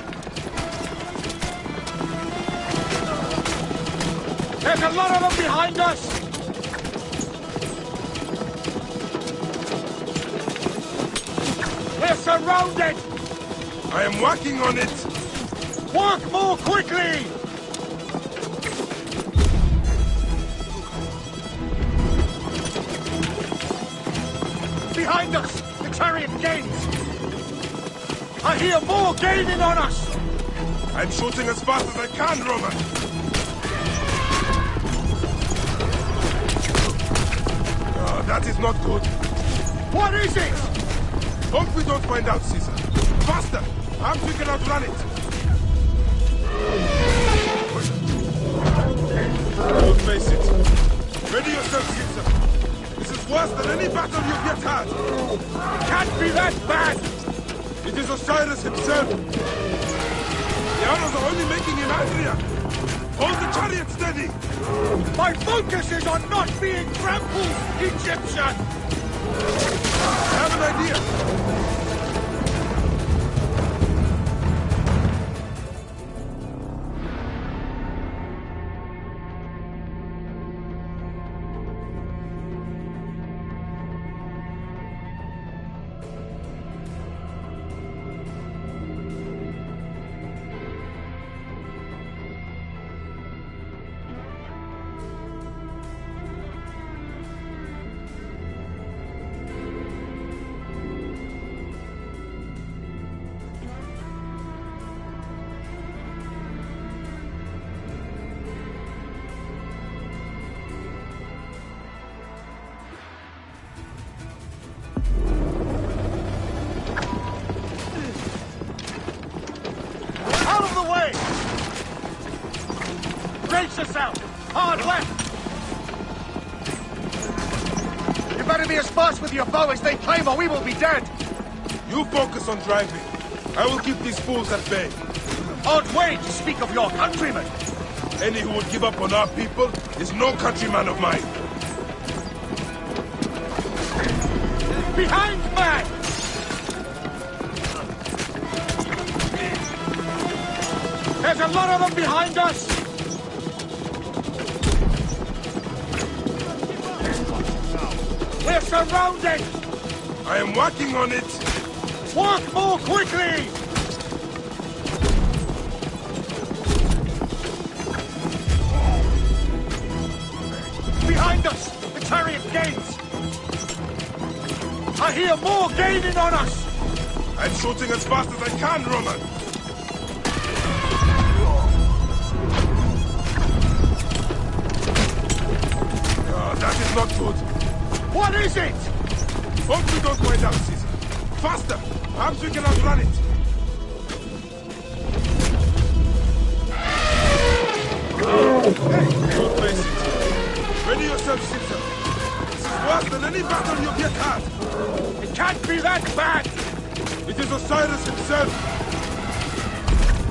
There's a lot of them behind us! We're surrounded! I am working on it! Work more quickly! Behind us! The chariot gains! I hear more gaining on us! I'm shooting as fast as I can, Roman! Oh, that is not good. What is it? Hope we don't find out, Caesar. Faster! I'm thinking outrun it! Don't face it. Ready yourself, Caesar. This is worse than any battle you've yet had. It can't be that bad! It is Osiris himself. The arrows are only making him angrier. Hold the chariot steady. My focus is on not being trampled, Egyptian! I have an idea. Brace yourself! Hard left! You better be as fast with your bow as they claim or we will be dead! You focus on driving. I will keep these fools at bay. Odd way to speak of your countrymen! Any who would give up on our people is no countryman of mine. Behind me! There's a lot of them behind us! We're surrounded! I am working on it! Work more quickly! Behind us! The chariot gains! I hear more gaining on us! I'm shooting as fast as I can, Roman! Oh, that is not good! What is it? Hope we don't find out, Caesar. Faster! Perhaps we can outrun it! Don't face it. Ready yourself, Caesar. This is worse than any battle you've yet had. It can't be that bad! It is Osiris himself.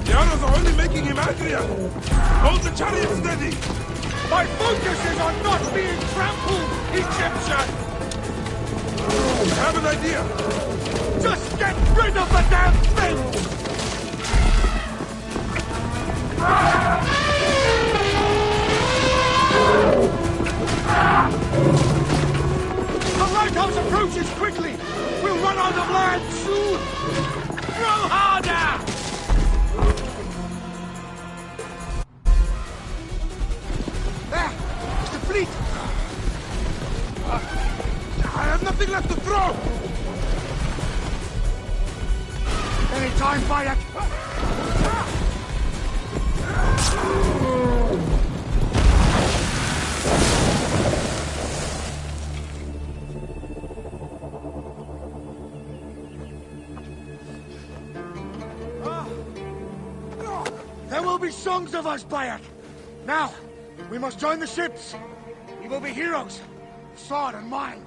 The arrows are only making him angrier. Hold the chariot steady. My focus is on not being trampled, Egyptian! I have an idea. Just get rid of the damn thing! The lighthouse approaches quickly! We'll run out of land soon! Throw harder! There! It's the fleet! I have nothing left to throw! Any time, Bayek! There will be songs of us, Bayek! Now, we must join the ships! We will be heroes, sword and mind!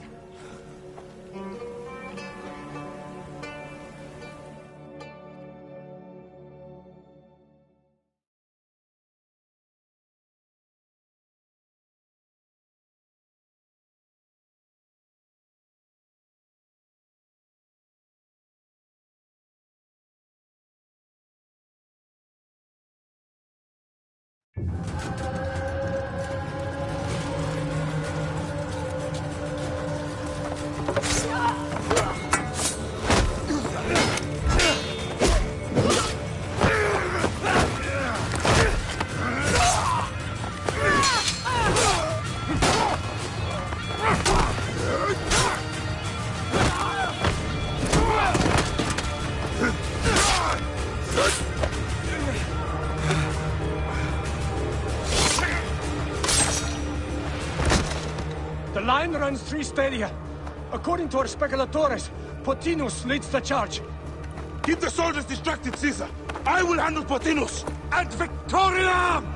The line runs 3 stadia. According to our speculatores, Pothinus leads the charge. Keep the soldiers distracted, Caesar. I will handle Pothinus. Ad Victoriam!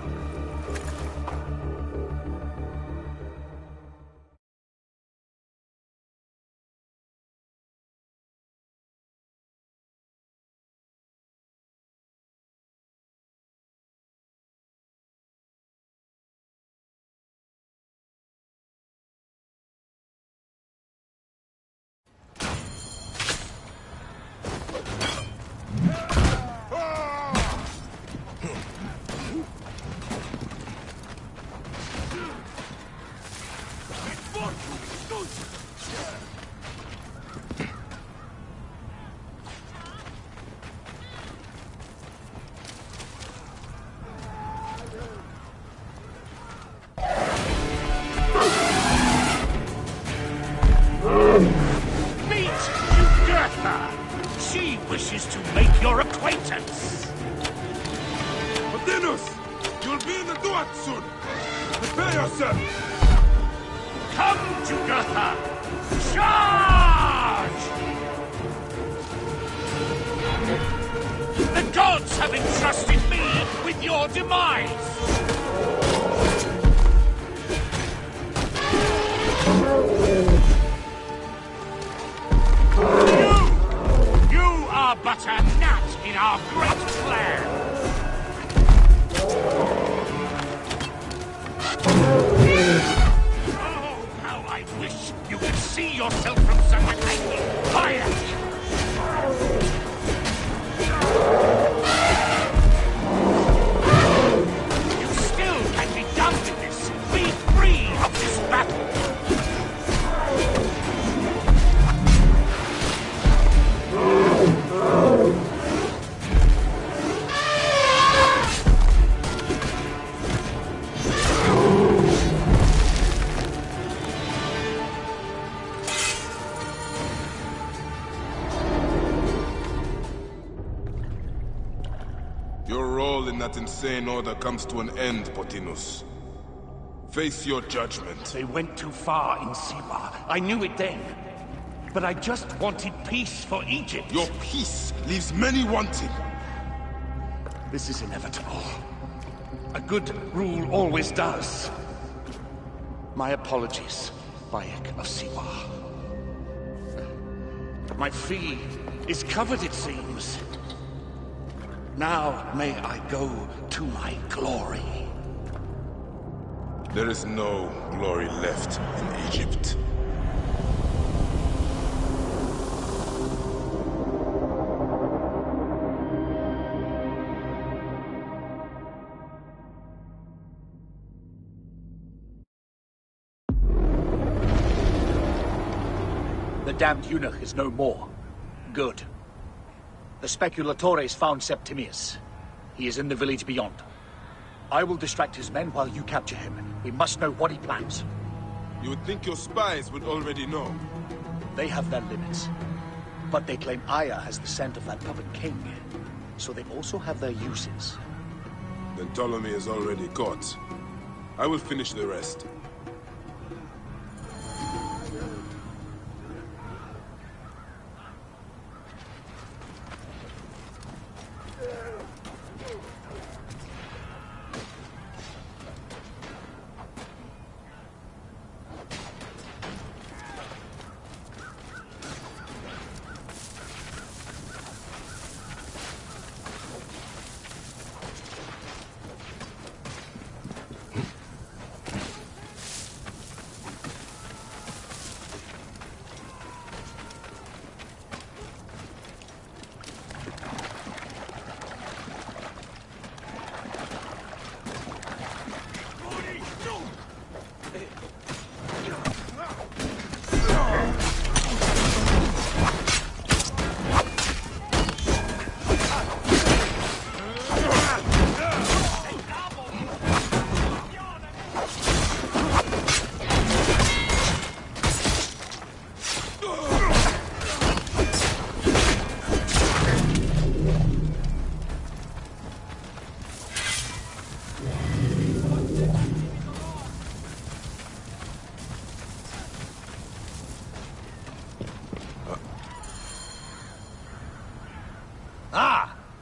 Meet Jugurtha! She wishes to make your acquaintance! Pothinus! You'll be in the Duat soon! Prepare yourself! Come, Jugurtha! Charge! The gods have entrusted me with your demise! You are but a gnat in our great plan. Oh, how I wish you could see yourself from such an angle. Fire! You still can be done with this. Be free of this battle. Your role in that insane order comes to an end, Pothinus. Face your judgment. They went too far in Siwa. I knew it then. But I just wanted peace for Egypt. Your peace leaves many wanting. This is inevitable. A good rule always does. My apologies, Bayek of Siwa. My fee is covered, it seems. Now may I go to my glory. There is no glory left in Egypt. The damned eunuch is no more. Good. The Speculatores found Septimius. He is in the village beyond. I will distract his men while you capture him. We must know what he plans. You would think your spies would already know. They have their limits. But they claim Aya has the scent of that puppet king. So they also have their uses. Then Ptolemy is already caught. I will finish the rest.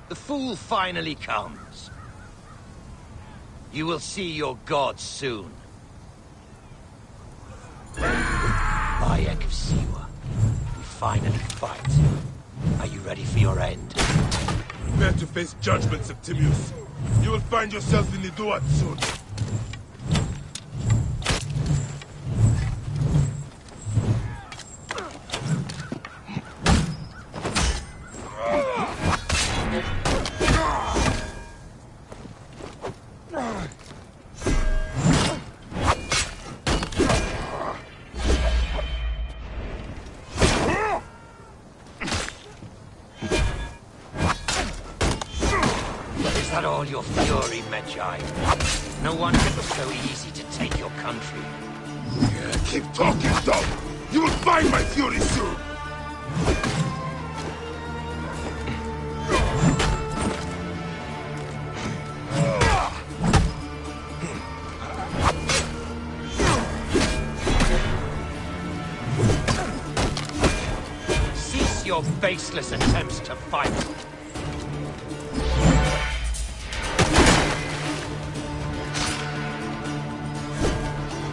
The fool finally comes. You will see your gods soon. Bayek of Siwa, we finally fight. Are you ready for your end? Prepare to face judgment, Septimius. You will find yourself in the Duat soon. Is that all your fury, Medjay? No wonder it was so easy to take your country. Yeah, keep talking, dog. You will find my fury soon. Cease your baseless attempts to fight.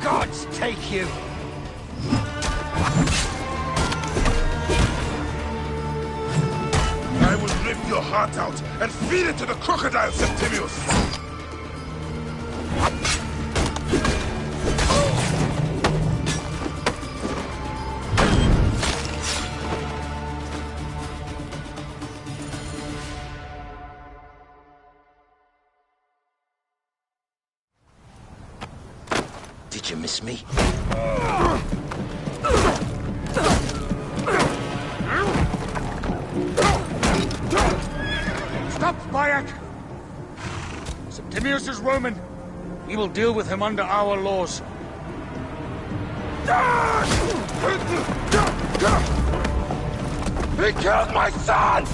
Gods take you! heart out and feed it to the crocodile, Septimius! Did you miss me? Stop, Bayek! Septimius is Roman. We will deal with him under our laws. He killed my son!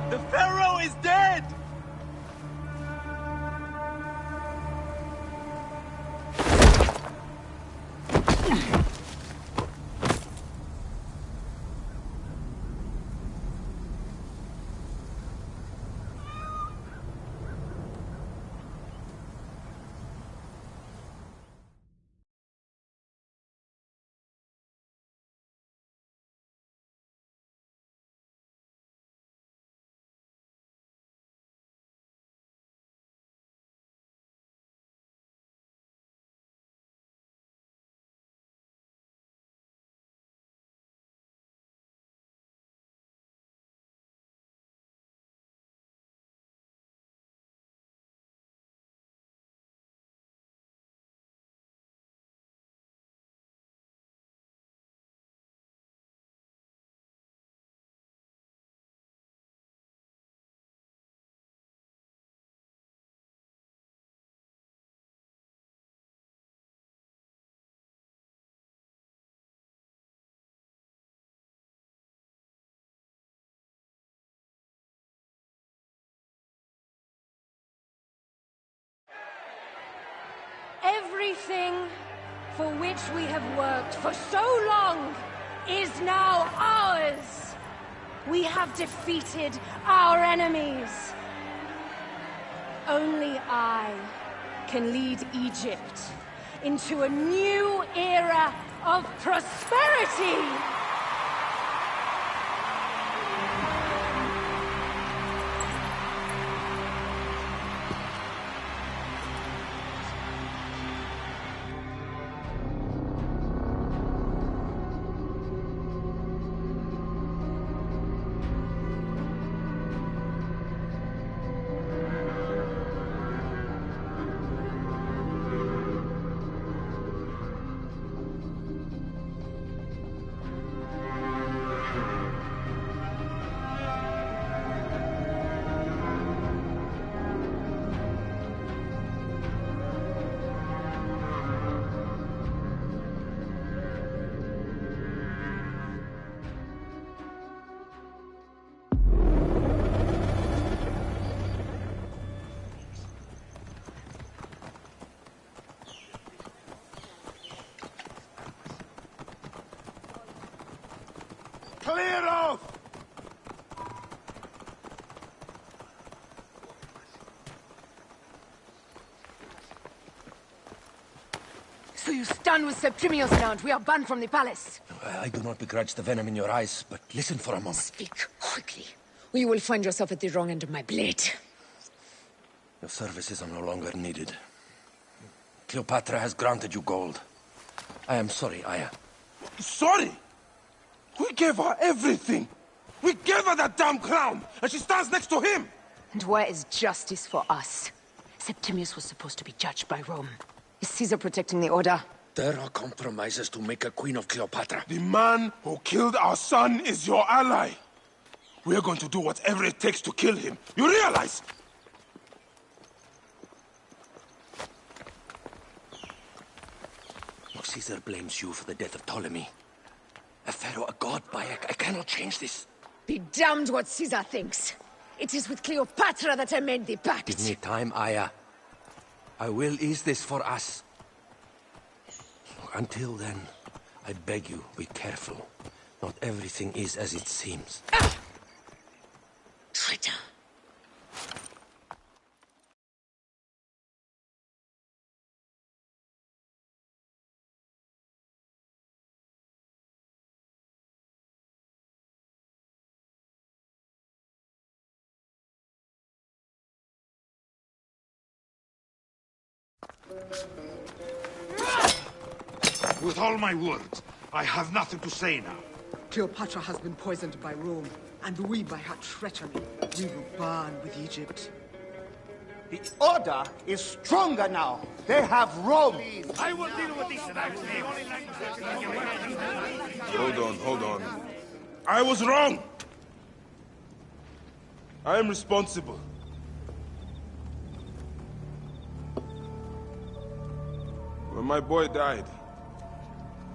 The Pharaoh is dead! Everything for which we have worked for so long is now ours. We have defeated our enemies. Only I can lead Egypt into a new era of prosperity. Clear off! So you stand with Septimius now, and we are banned from the palace. I do not begrudge the venom in your eyes, but listen for a moment. Speak quickly, or you will find yourself at the wrong end of my blade. Your services are no longer needed. Cleopatra has granted you gold. I am sorry, Aya. Sorry? We gave her everything! We gave her that damn crown, and she stands next to him! And where is justice for us? Septimius was supposed to be judged by Rome. Is Caesar protecting the Order? There are compromises to make a queen of Cleopatra. The man who killed our son is your ally. We're going to do whatever it takes to kill him. You realize? Caesar blames you for the death of Ptolemy. A pharaoh, a god, Bayek. I cannot change this. Be damned what Caesar thinks. It is with Cleopatra that I made the pact. Give me time, Aya. I will ease this for us. Until then, I beg you, be careful. Not everything is as it seems. Traitor. With all my words, I have nothing to say now. Cleopatra has been poisoned by Rome, and we by her treachery. We will burn with Egypt. The Order is stronger now. They have Rome. I will deal with this. Hold on. I was wrong. I am responsible. When my boy died,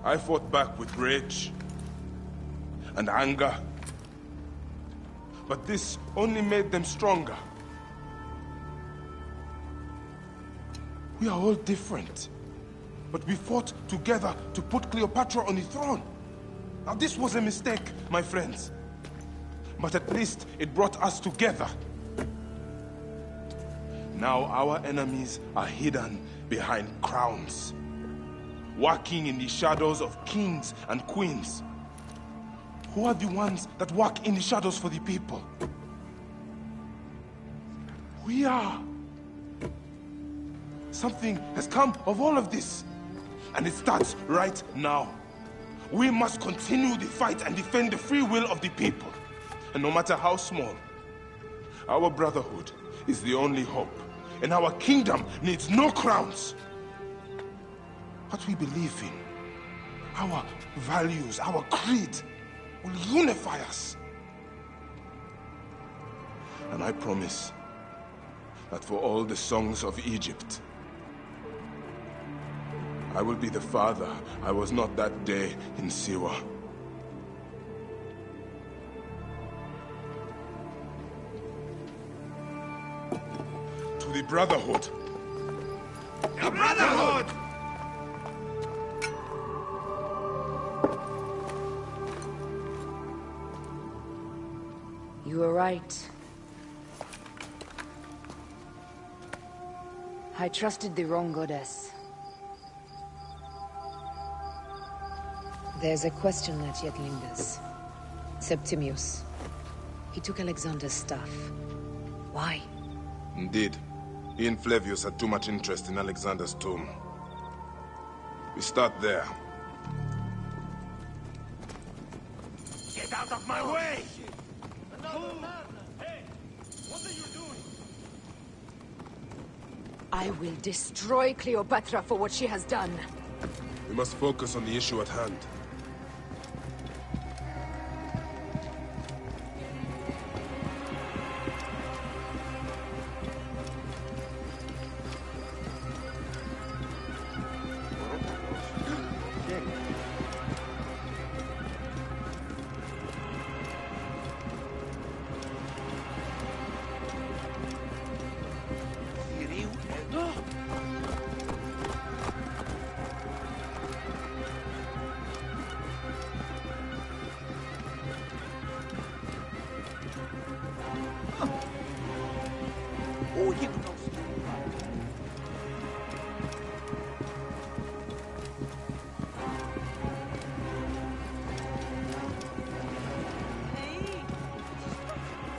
I fought back with rage and anger. But this only made them stronger. We are all different. But we fought together to put Cleopatra on the throne. Now this was a mistake, my friends. But at least it brought us together. Now our enemies are hidden behind crowns, working in the shadows of kings and queens. Who are the ones that work in the shadows for the people? We are. Something has come of all of this, and it starts right now. We must continue the fight and defend the free will of the people. And no matter how small, our brotherhood is the only hope, and our kingdom needs no crowns. What we believe in, our values, our creed, will unify us. And I promise that for all the songs of Egypt, I will be the father I was not that day in Siwa. To the Brotherhood. The Brotherhood! You were right. I trusted the wrong goddess. There's a question that yet lingers. Septimius. He took Alexander's stuff. Why? Indeed. He and Flavius had too much interest in Alexander's tomb. We start there. Get out of my way! I will destroy Cleopatra for what she has done. We must focus on the issue at hand.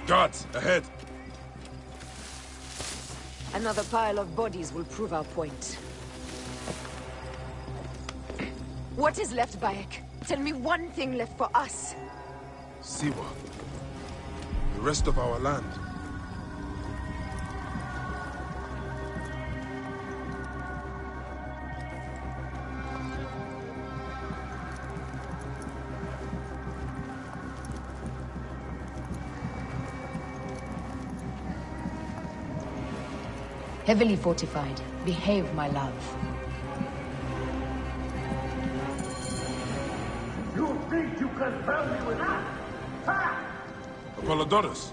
Guards, ahead! Another pile of bodies will prove our point. What is left, Bayek? Tell me one thing left for us. Siwa. The rest of our land. Heavily fortified. Behave, my love. You think you can tell me with that? Ha! Apollodorus.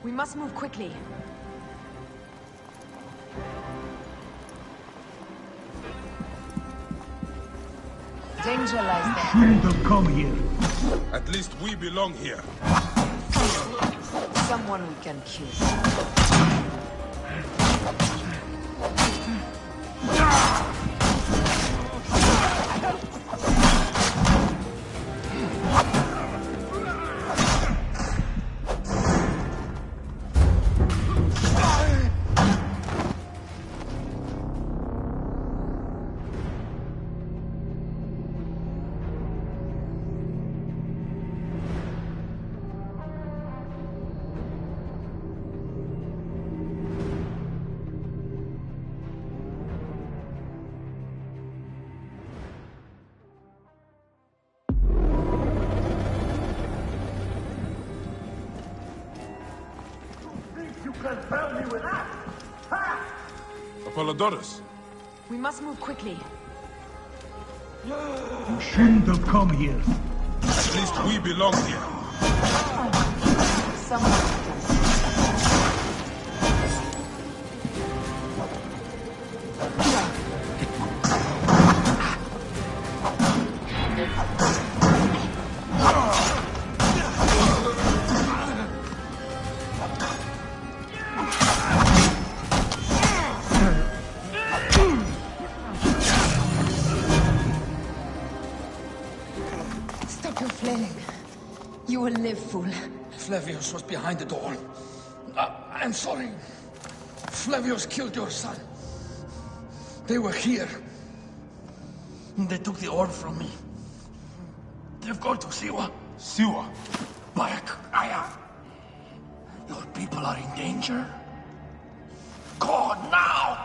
We must move quickly. Danger lies there. Shouldn't have come here. At least we belong here. Someone we can kill. Apollodorus. We must move quickly. You shouldn't have come here. At least we belong here. Someone. You will live, fool. Flavius was behind the door. I'm sorry. Flavius killed your son. They were here. They took the orb from me. They've gone to Siwa. Siwa? Bayek, Aya. Your people are in danger. Go now!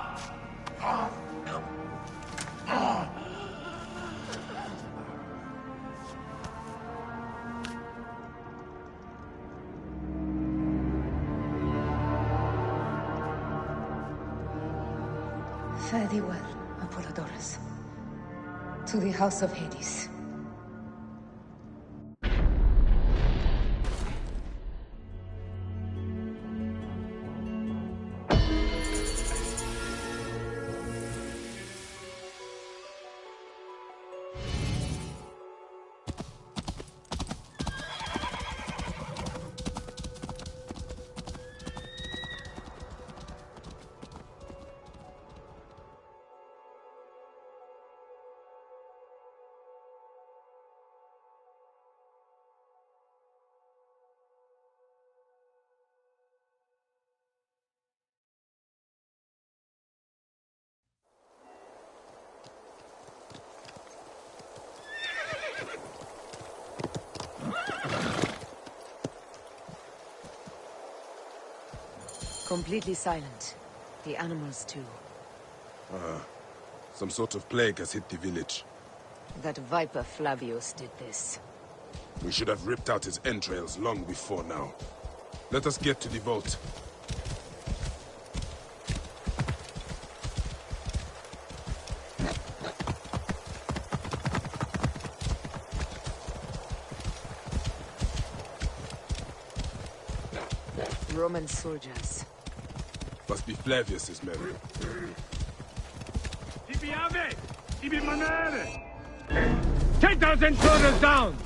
Fare thee well, Apollodorus. To the House of Hades. Completely silent. The animals too. Some sort of plague has hit the village. That viper Flavius did this. We should have ripped out his entrails long before now. Let us get to the vault. Roman soldiers. Must be Flavius's men. Take those intruders down!